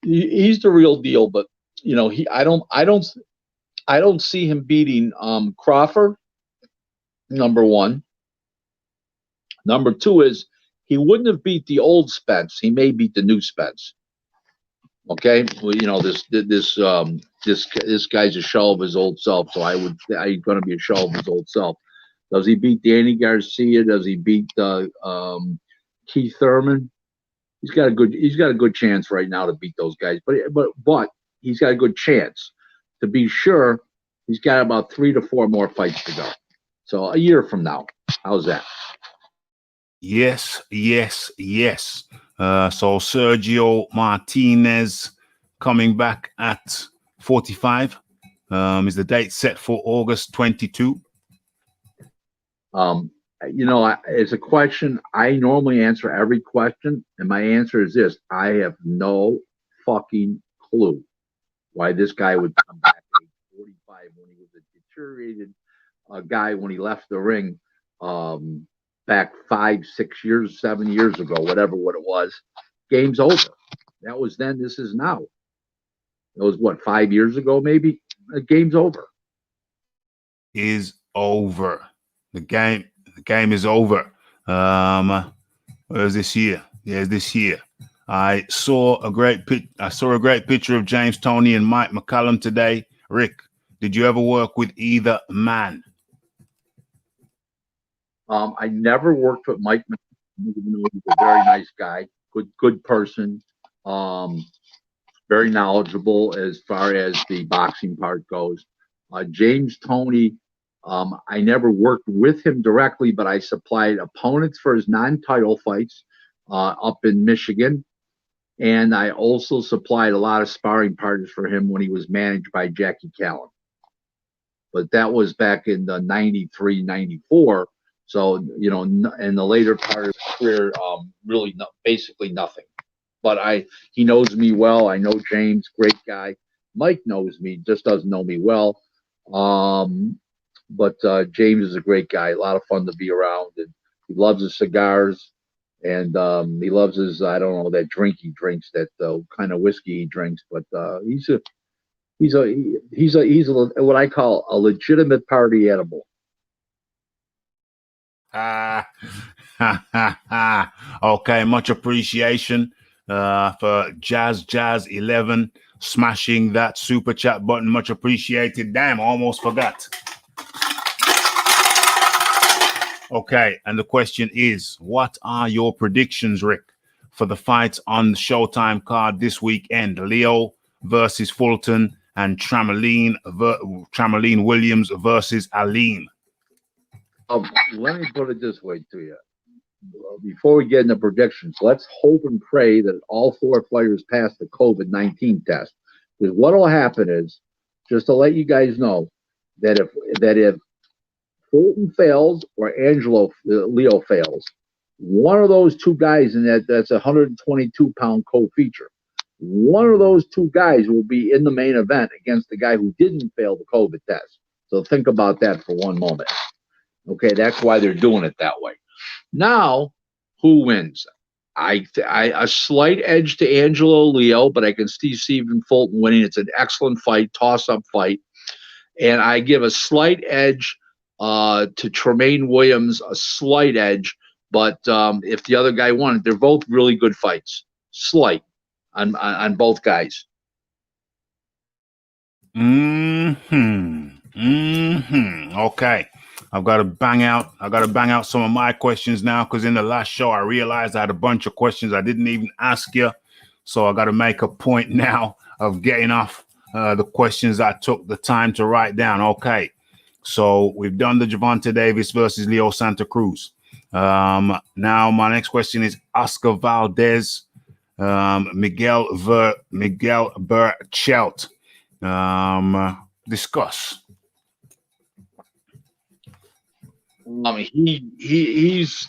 he's the real deal. But you know, I don't see him beating Crawford. Number 1. Number 2 is he wouldn't have beat the old Spence. He may beat the new Spence. Okay, well, you know, this guy's a shell of his old self. So he's going to be a shell of his old self. Does he beat Danny Garcia? Does he beat Keith Thurman? He's got a good chance right now to beat those guys. But he's got a good chance. To be sure, he's got about 3 to 4 more fights to go. So a year from now, how's that? Yes, yes, yes. So Sergio Martinez coming back at 45. Is the date set for August 22? You know, it's a question. I normally answer every question, and my answer is this: I have no fucking clue why this guy would come back at age 45 when he was a deteriorated guy when he left the ring back 5, 6 years, 7 years ago, what it was. Game's over. That was then. This is now. It was what, 5 years ago, maybe. The game's over. Is over. The game is over. Where's this year? Yeah, this year. I saw a great picture of James Toney and Mike McCallum today. Rick, did you ever work with either man? I never worked with Mike McCallum. He's a very nice guy, good person, very knowledgeable as far as the boxing part goes. James Toney, I never worked with him directly, but I supplied opponents for his non-title fights up in Michigan. And I also supplied a lot of sparring partners for him when he was managed by Jackie Callan. But that was back in the 93, 94. So, you know, in the later part of his career, really basically nothing. But he knows me well. I know James, great guy. Mike knows me, just doesn't know me well. But James is a great guy, a lot of fun to be around. And he loves his cigars, and he loves his, I don't know, that drink he drinks, that kind of whiskey he drinks. But he's what I call a legitimate party animal. Okay, much appreciation for Jazz 11 smashing that super chat button. Much appreciated. Damn, almost forgot. Okay, and the question is, what are your predictions, Rick, for the fights on the Showtime card this weekend? Leo versus Fulton and Trameline Williams versus Aleem. Let me put it this way to you. Before we get into predictions, let's hope and pray that all 4 players pass the COVID-19 test. Because what will happen is, just to let you guys know, that if Fulton fails or Leo fails, one of those 2 guys, and that's a 122-pound co-feature, one of those 2 guys will be in the main event against the guy who didn't fail the COVID test. So think about that for one moment. Okay, that's why they're doing it that way. Now, who wins? A slight edge to Angelo Leo, but I can see Stephen Fulton winning. It's an excellent fight, toss-up fight. And I give a slight edge to Tremaine Williams, a slight edge. But if the other guy won, they're both really good fights. Slight on both guys. Okay. I've got to bang out some of my questions now, because in the last show I realized I had a bunch of questions I didn't even ask you. So I got to make a point now of getting off the questions I took the time to write down. Okay. So we've done the Gervonta Davis versus Leo Santa Cruz. Now my next question is Oscar Valdez, Miguel Berchelt. Discuss. He's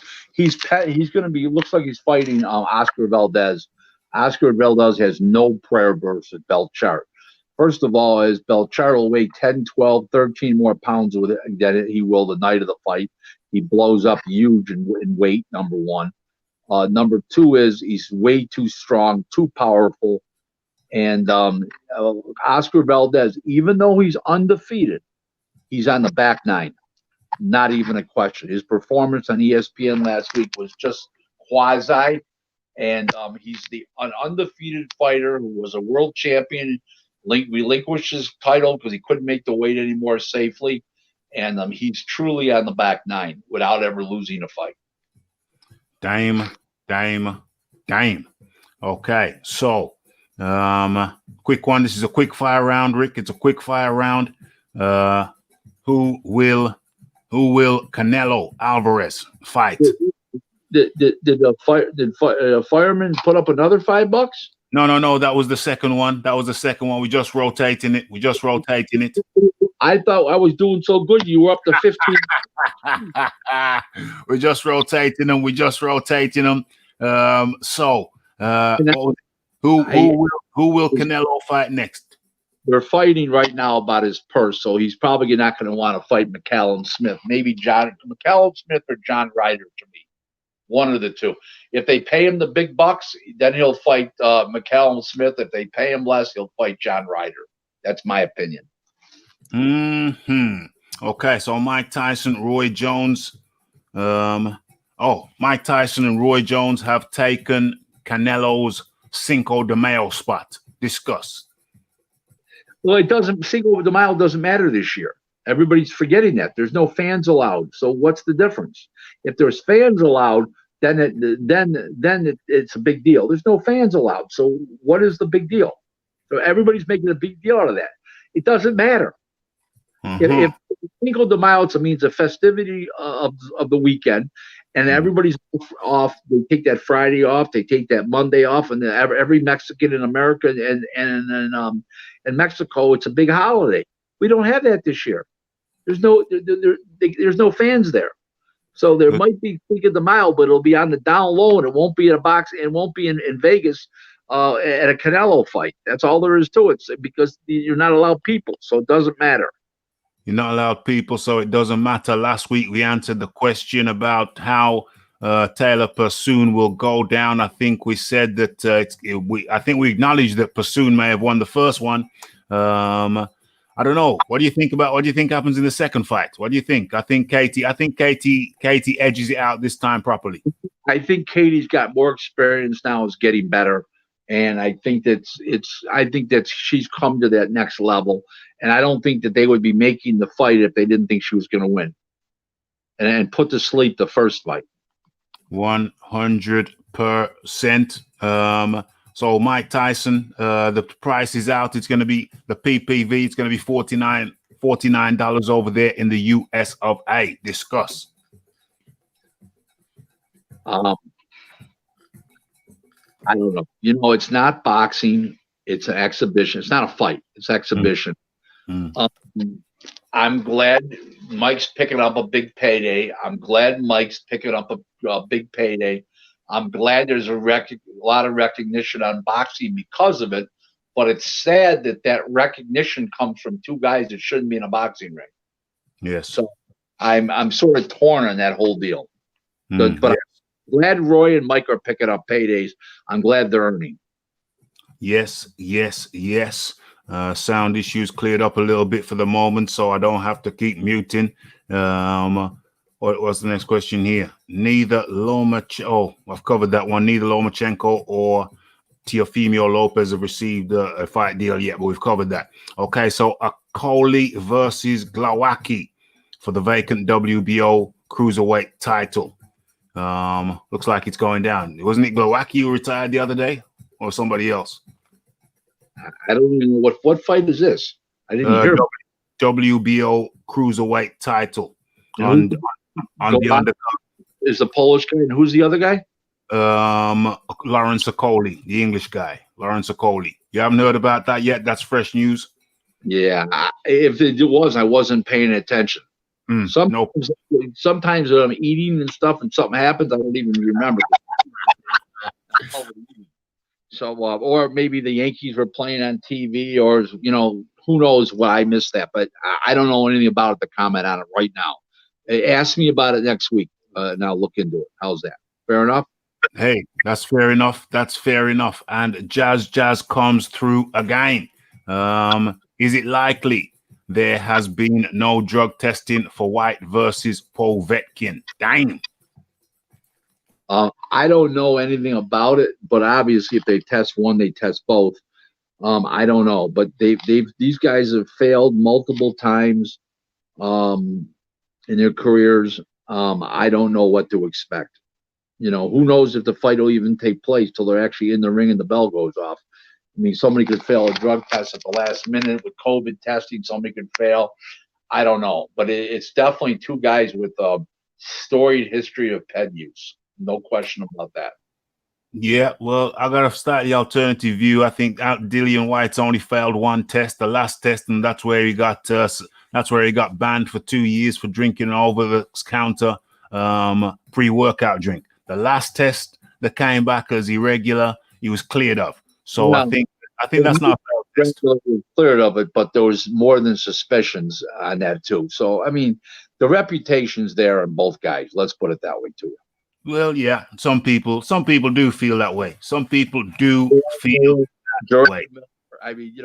going to be. Looks like he's fighting Oscar Valdez. Oscar Valdez has no prayer versus Belchart. First of all, is Belchart will weigh 10, 12, 13 more pounds with it than he will the night of the fight. He blows up huge in weight. Number one. Number two is he's way too strong, too powerful, and Oscar Valdez, even though he's undefeated, he's on the back nine. Not even a question. His performance on ESPN last week was just quasi, and he's an undefeated fighter who was a world champion, relinquished his title because he couldn't make the weight anymore safely, and he's truly on the back nine without ever losing a fight. Dame. Okay, so quick one. This is a quick fire round, Rick. It's a quick fire round. Who will Canelo Alvarez fight? Did fireman put up another $5? No. That was the second one. We're just rotating it. I thought I was doing so good. You were up to 15. We're just rotating them. Who will Canelo fight next? They're fighting right now about his purse, so he's probably not going to want to fight McCallum Smith. Maybe McCallum Smith or John Ryder to me. One of the two. If they pay him the big bucks, then he'll fight McCallum Smith. If they pay him less, he'll fight John Ryder. That's my opinion. Okay, so Mike Tyson, Roy Jones. Mike Tyson and Roy Jones have taken Canelo's Cinco de Mayo spot. Discuss. Well, Cinco de Mayo doesn't matter this year. Everybody's forgetting that. There's no fans allowed. So what's the difference? If there's fans allowed, then it's a big deal. There's no fans allowed. So what is the big deal? So everybody's making a big deal out of that. It doesn't matter. If Cinco de Mayo means a festivity of the weekend, and everybody's off, they take that Friday off, they take that Monday off, and every Mexican in America and in Mexico, it's a big holiday. We don't have that this year. There's no fans there, so there might be Cinco de Mayo, but it'll be on the down low, and it won't be at a box, and it won't be in Vegas at a Canelo fight. That's all there is to it, because you're not allowed people, so it doesn't matter. You're not allowed people, so it doesn't matter. Last week, we answered the question about how Taylor Pursoon will go down. I think we said that I think we acknowledged that Pursoon may have won the first one. I don't know. What do you think happens in the second fight? What do you think? I think Katie edges it out this time properly. I think Katie's got more experience now, is getting better. And I think that she's come to that next level. And I don't think that they would be making the fight if they didn't think she was going to win and put to sleep the first fight. 100%. So Mike Tyson, the price is out. It's going to be the PPV. It's going to be $49 over there in the US of A. Discuss. I don't know. It's not boxing. It's an exhibition. It's not a fight. It's exhibition. I'm glad Mike's picking up a big payday. I'm glad Mike's picking up a big payday. I'm glad there's a lot of recognition on boxing because of it. But it's sad that recognition comes from two guys that shouldn't be in a boxing ring. Yes. So I'm sort of torn on that whole deal. But I'm glad Roy and Mike are picking up paydays. I'm glad they're earning. Yes. Sound issues cleared up a little bit for the moment, so I don't have to keep muting. What's the next question here? Neither Lomachenko. I've covered that one. Neither Lomachenko or Teofimo Lopez have received a fight deal yet, but we've covered that. Okay, so Akoli versus Glowacki for the vacant WBO cruiserweight title. Looks like it's going down. Wasn't it Glowacki who retired the other day, or somebody else? I don't even know what fight is this. I didn't hear. WBO cruiserweight title on the undercard. is the Polish guy, and who's the other guy? Lawrence Okoli, the English guy, Lawrence Okoli. You haven't heard about that yet? That's fresh news. Yeah, if it was, I wasn't paying attention. Sometimes when I'm eating and stuff, and something happens, I don't even remember. So, or maybe the Yankees were playing on TV, or who knows why I missed that. But I don't know anything about it to comment on it right now. Ask me about it next week, and I'll look into it. How's that? Fair enough? Hey, that's fair enough. That's fair enough. And Jazz comes through again. Is it likely there has been no drug testing for White versus Povetkin? Dang. I don't know anything about it, but obviously if they test one, they test both. I don't know, but these guys have failed multiple times in their careers. I don't know what to expect. Who knows if the fight will even take place till they're actually in the ring and the bell goes off. I mean, somebody could fail a drug test at the last minute with COVID testing. Somebody could fail. I don't know, but it's definitely two guys with a storied history of ped use. No question about that. Yeah, well, I gotta start the alternative view. I think Dillian White's only failed one test, the last test, and that's where he got banned for 2 years for drinking an over-the-counter pre-workout drink. The last test that came back as irregular, he was cleared of. So I think that's not a test. Cleared of it, but there was more than suspicions on that too. So I mean, the reputation's there on both guys. Let's put it that way too. Well, yeah, some people do feel that way. Some people do feel that way. I mean,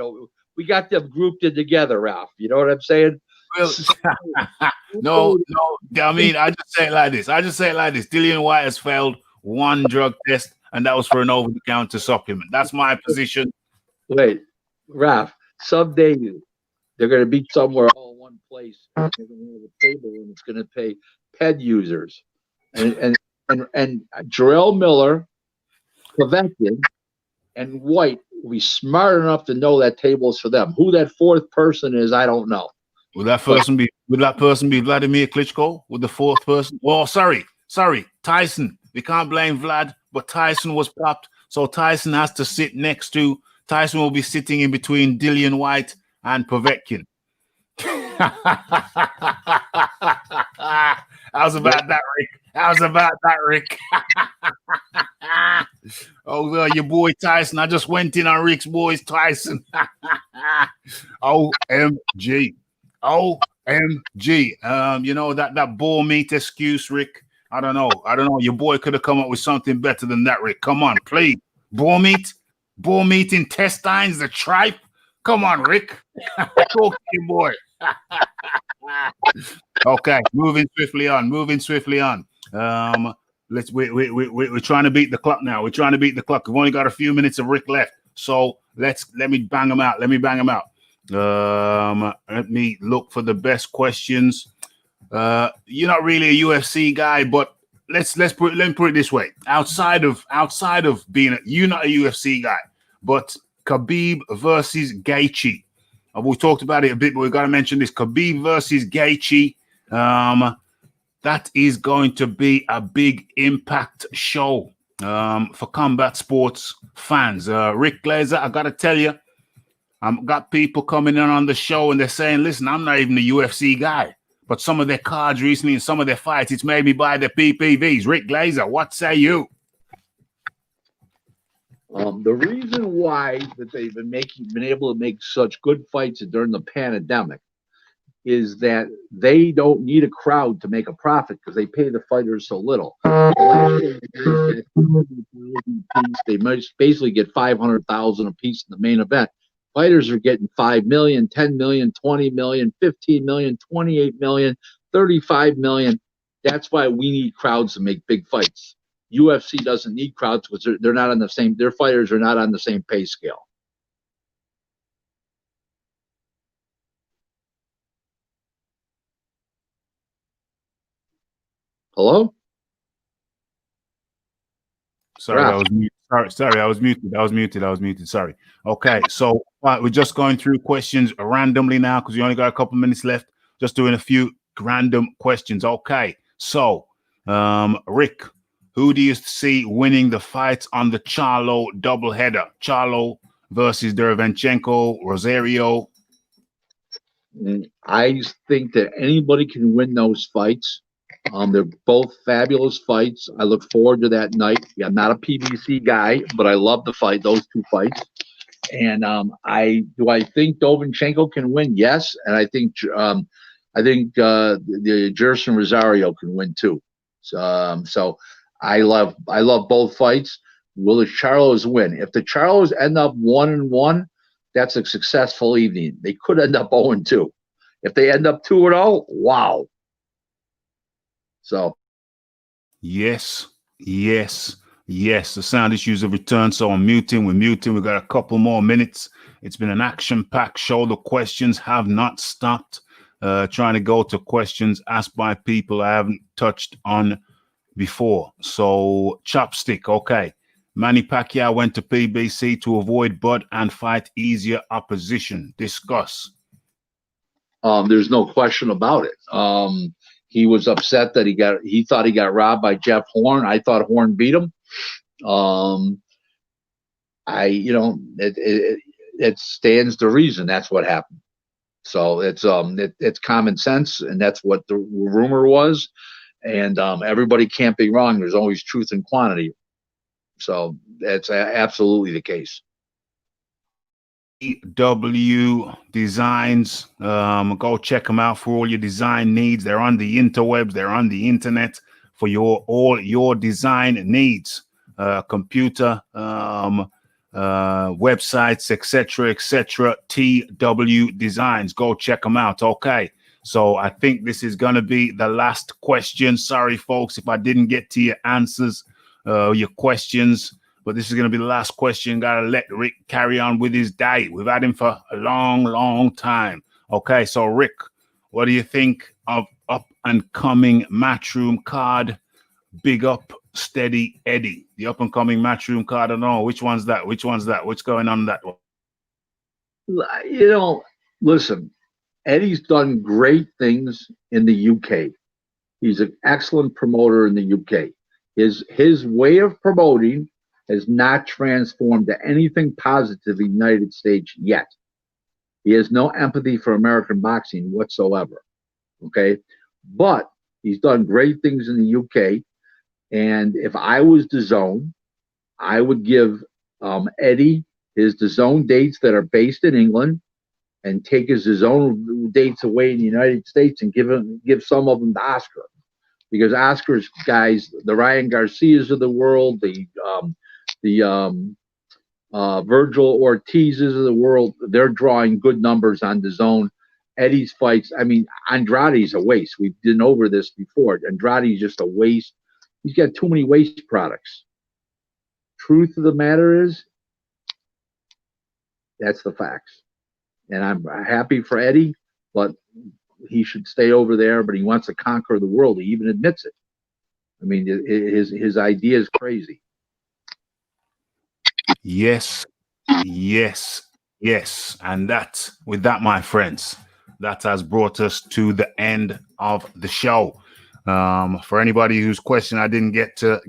we got them grouped in together, Ralph. You know what I'm saying? Well, no. I mean, I just say it like this. Dillian White has failed one drug test, and that was for an over-the-counter supplement. That's my position. Wait, Ralph, someday they're going to be somewhere all in one place. They're going to have a table, and it's going to pay ped users. And Jarrell Miller, Povetkin, and White will be smart enough to know that table is for them. Who that fourth person is, I don't know. Would that person be Vladimir Klitschko? Would the fourth person? Oh, sorry, Tyson. We can't blame Vlad, but Tyson was popped, so Tyson has to sit next to. Tyson will be sitting in between Dillian White and Povetkin. How's about that, Rick? Oh, your boy Tyson. I just went in on Rick's boys, Tyson. OMG. That ball meat excuse, Rick. I don't know. Your boy could have come up with something better than that, Rick. Come on, please. Ball meat intestines, the tripe. Come on, Rick. Talk to your boy. Okay, moving swiftly on. We're trying to beat the clock now. We've only got a few minutes of Rick left, so let me bang them out. Let me look for the best questions. You're not really a UFC guy, but let me put it this way. Outside of being you're not a UFC guy, but Khabib versus Gaethje. We talked about it a bit, but we've got to mention this. Khabib versus Gaethje. That is going to be a big impact show for combat sports fans. Rick Glaser, I got to tell you, I've got people coming in on the show and they're saying, listen, I'm not even a UFC guy, but some of their cards recently and some of their fights, it's made me buy their PPVs. Rick Glaser, what say you? The reason why that they've been able to make such good fights during the pandemic is that they don't need a crowd to make a profit because they pay the fighters so little. They must basically get 500,000 a piece in the main event. Fighters are getting 5 million, 10 million, 20 million, 15 million, 28 million, 35 million. That's why we need crowds to make big fights. UFC doesn't need crowds because they're not on the same. Their fighters are not on the same pay scale. Hello? Sorry, I was muted. Sorry, I was muted. Sorry. Okay, so we're just going through questions randomly now because we only got a couple minutes left. Just doing a few random questions. Okay, so Rick, who do you see winning the fights on the Charlo doubleheader? Charlo versus Derevyanchenko, Rosario. I think that anybody can win those fights. They're both fabulous fights. I look forward to that night. Yeah, I'm not a PBC guy, but I love the fight, those two fights. And I think Derevyanchenko can win? Yes, and I think the Jerson Rosario can win too. So I love both fights. Will the Charlos win? If the Charlos end up 1-1, that's a successful evening. They could end up 0-2. If they end up 2-0, wow. So yes. The sound issues have returned, so I'm muting. We're muting. We've got a couple more minutes. It's been an action-packed show. The questions have not stopped. Trying to go to questions asked by people I haven't touched on before. So, Chopstick, okay. Manny Pacquiao went to PBC to avoid Bud and fight easier opposition. Discuss. There's no question about it. He was upset that he thought he got robbed by Jeff Horn. I thought Horn beat him. It stands to reason that's what happened. So it's common sense, and that's what the rumor was. And everybody can't be wrong. There's always truth in quantity. So that's absolutely the case. W Designs, go check them out for all your design needs. They're on the interwebs, they're on the internet for all your design needs, computer, websites, etc. TW Designs, go check them out. Okay, so I think this is going to be the last question. Sorry folks if I didn't get to your answers, your questions, but this is going to be the last question. Gotta let Rick carry on with his diet. We've had him for a long time. Okay, so Rick, what do you think of up and coming Matchroom card? Big up, Steady Eddie. The up and coming Matchroom card. I don't know which one's that. What's going on that one? Listen, Eddie's done great things in the UK. He's an excellent promoter in the UK. His way of promoting has not transformed to anything positive in the United States yet. He has no empathy for American boxing whatsoever. Okay, but he's done great things in the UK. And if I was DAZN, I would give Eddie his DAZN dates that are based in England, and take his DAZN dates away in the United States and give some of them to Oscar, because Oscar's guys, the Ryan Garcias of the world, the Virgil Ortizes of the world, they're drawing good numbers on DAZN. Eddie's fights, I mean, Andrade's a waste. We've been over this before. Andrade's just a waste. He's got too many waste products. Truth of the matter is, that's the facts. And I'm happy for Eddie, but he should stay over there. But he wants to conquer the world. He even admits it. I mean, his idea is crazy. Yes. And with that, my friends, that has brought us to the end of the show. For anybody whose question I didn't get to,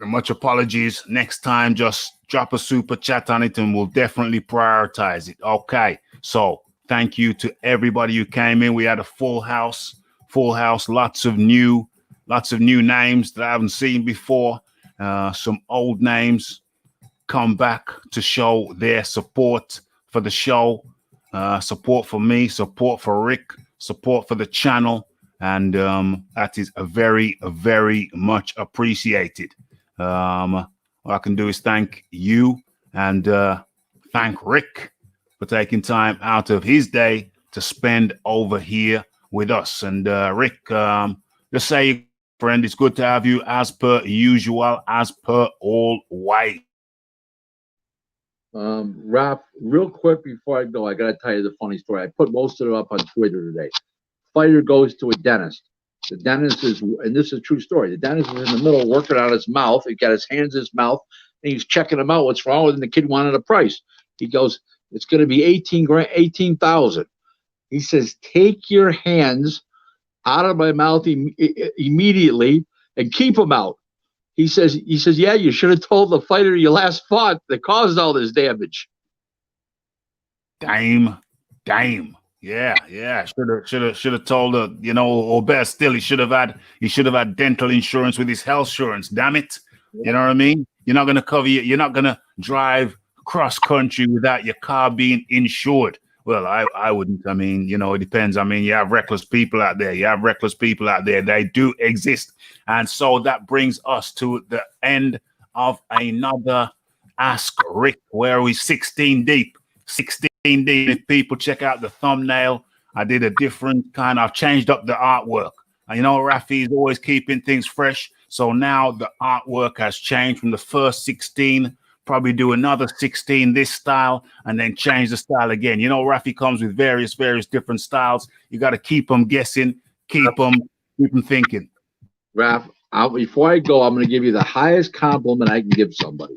much apologies. Next time, just drop a super chat on it and we'll definitely prioritize it. Okay, so thank you to everybody who came in. We had a full house, lots of new names that I haven't seen before. Some old names come back to show their support for the show, support for me, support for Rick, support for the channel, and that is very much appreciated. All I can do is thank you and thank Rick for taking time out of his day to spend over here with us. And Rick, just say, friend, it's good to have you as per usual, as per always. Raph, real quick before I go, I got to tell you the funny story. I put most of it up on Twitter today. Fighter goes to a dentist. The dentist is, and this is a true story, the dentist is in the middle working on his mouth. He got his hands in his mouth, and he's checking him out. What's wrong with him? The kid wanted a price. He goes, it's going to be 18,000. He says, take your hands out of my mouth immediately and keep them out. He says, yeah, you should have told the fighter you last fought that caused all this damage. Dame. Yeah. Should have told her, or better still, he should have had dental insurance with his health insurance. Damn it. You know what I mean? You're not gonna you're not gonna drive cross country without your car being insured. Well, I wouldn't. I mean, it depends. I mean, you have reckless people out there. They do exist. And so that brings us to the end of another Ask Rick, where we 16 deep. 16 deep. If people check out the thumbnail, I did a different kind. I've changed up the artwork. Raphie is always keeping things fresh. So now the artwork has changed from the first 16. Probably do another 16 this style and then change the style again. Raphie comes with various different styles. You got to keep them guessing, keep them thinking. Raph, before I go, I'm going to give you the highest compliment I can give somebody.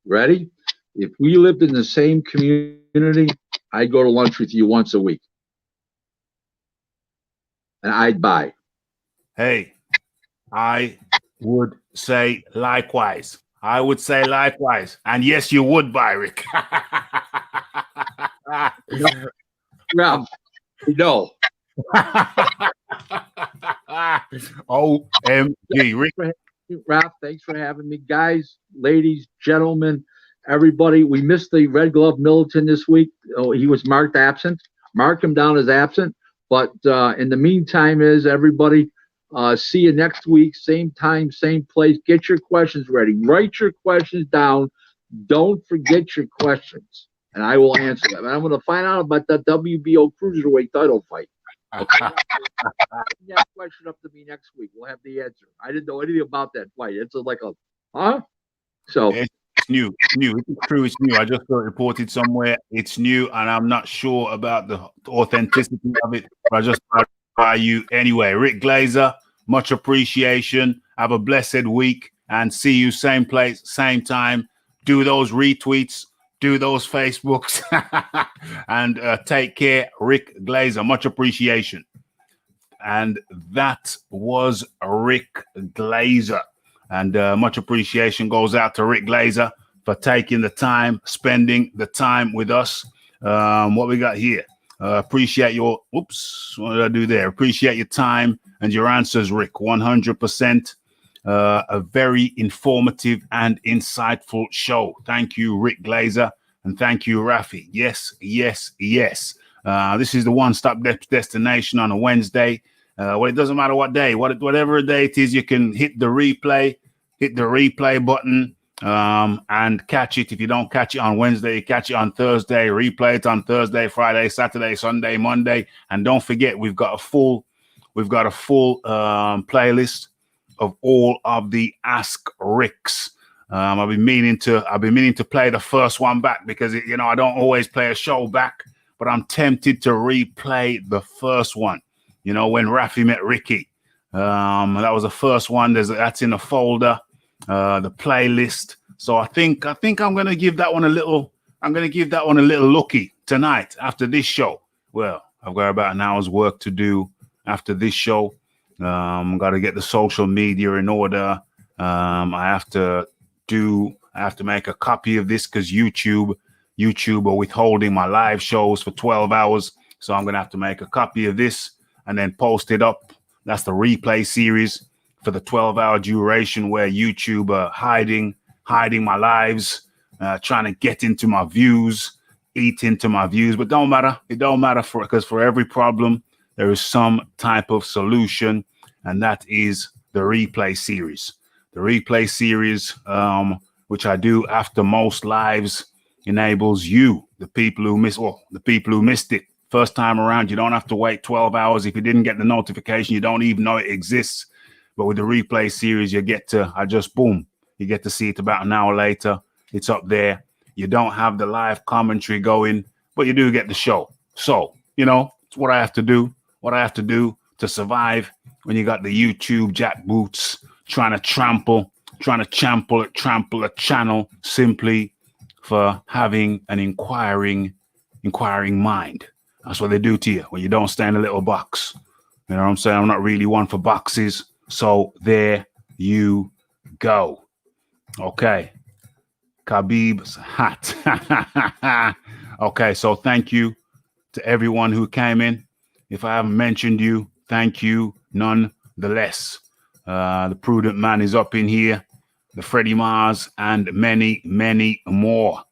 Ready? If we lived in the same community, I'd go to lunch with you once a week. And I'd buy. Hey, I would say likewise. And yes, you would buy, Rick. Raph, no. OMG, Rick. Raph, thanks for having me. Guys, ladies, gentlemen, everybody, we missed the Red Glove Militant this week. Oh, he was marked absent. Mark him down as absent. But in the meantime, everybody, see you next week, same time, same place. Get your questions ready. Write your questions down. Don't forget your questions, and I will answer them. And I'm going to find out about that WBO Cruiserweight title fight. Okay. That question up to me next week. We'll have the answer. I didn't know anything about that fight. It's huh? So it's new. It's true. It's new. I just saw it reported somewhere. It's new, and I'm not sure about the authenticity of it. But I just by you anyway. Rick Glaser, much appreciation. Have a blessed week, and see you same place, same time. Do those retweets. Do those Facebooks and take care, Rick Glaser. Much appreciation. And that was Rick Glaser. And much appreciation goes out to Rick Glaser for taking the time, spending the time with us. What we got here? Appreciate your, what did I do there? Appreciate your time and your answers, Rick. 100%. A very informative and insightful show. Thank you, Rick Glaser, and thank you, Raphie. Yes. This is the one-stop destination on a Wednesday. Well, it doesn't matter what day, whatever day it is, you can hit the replay button and catch it. If you don't catch it on Wednesday, you catch it on Thursday. Replay it on Thursday, Friday, Saturday, Sunday, Monday, and don't forget we've got a full playlist of all of the Ask Ricks. I've been meaning to play the first one back because I don't always play a show back, but I'm tempted to replay the first one. When Raphie met Ricky, that was the first one. That's in the folder, the playlist. So I think I'm gonna give that one a little. I'm gonna give that one a little looky tonight after this show. Well, I've got about an hour's work to do after this show. Got to get the social media in order. I have to make a copy of this because YouTube are withholding my live shows for 12 hours. So I'm going to have to make a copy of this and then post it up. That's the replay series for the 12-hour duration where YouTube are hiding my lives, trying to get into my views, eat into my views. But don't matter. It don't matter because for every problem, there is some type of solution, and that is the replay series. The replay series, which I do after most lives, enables you, the people who missed it first time around. You don't have to wait 12 hours. If you didn't get the notification, you don't even know it exists. But with the replay series, you get to see it about an hour later. It's up there. You don't have the live commentary going, but you do get the show. So, it's what I have to do. What I have to do to survive when you got the YouTube jackboots trying to trample a channel simply for having an inquiring mind. That's what they do to you when you don't stay in a little box. You know what I'm saying? I'm not really one for boxes. So there you go. Okay. Khabib's hat. Okay, so thank you to everyone who came in. If I haven't mentioned you, thank you nonetheless. The Prudent Man is up in here, the Freddie Mars, and many, many more.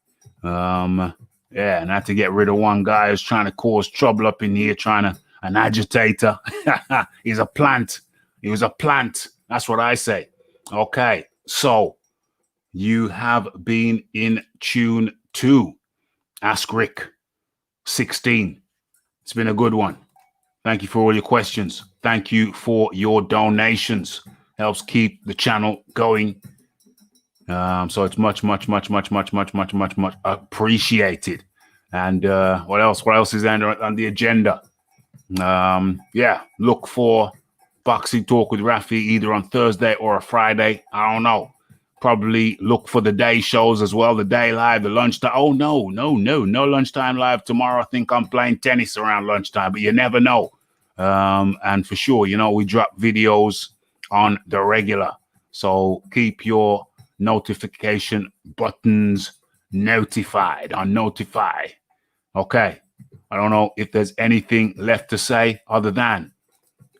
Yeah, and I had to get rid of one guy who's trying to cause trouble up in here, an agitator. He's a plant. He was a plant. That's what I say. Okay, so you have been in tune to Ask Rick 16. It's been a good one. Thank you for all your questions. Thank you for your donations. Helps keep the channel going. So it's much appreciated. And what else? What else is on the agenda? Yeah, look for Boxing Talk with Raphie either on Thursday or a Friday. I don't know. Probably look for the day shows as well, the day live, the lunchtime. Oh, no lunchtime live tomorrow. I think I'm playing tennis around lunchtime, but you never know. And for sure, you know, we drop videos on the regular. So keep your notification buttons notified on notify. Okay. I don't know if there's anything left to say other than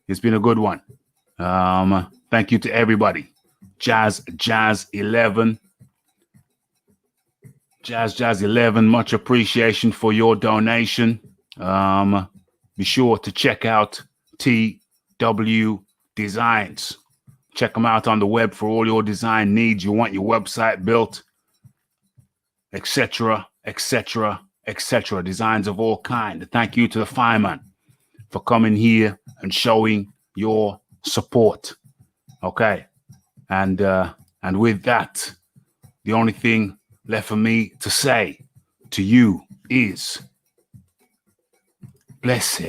it's been a good one. Thank you to everybody. Jazz 11. Jazz 11, much appreciation for your donation. Be sure to check out TW Designs. Check them out on the web for all your design needs. You want your website built, etc., etc., etc. Designs of all kind. Thank you to the fireman for coming here and showing your support. Okay. And with that, the only thing left for me to say to you is blessed.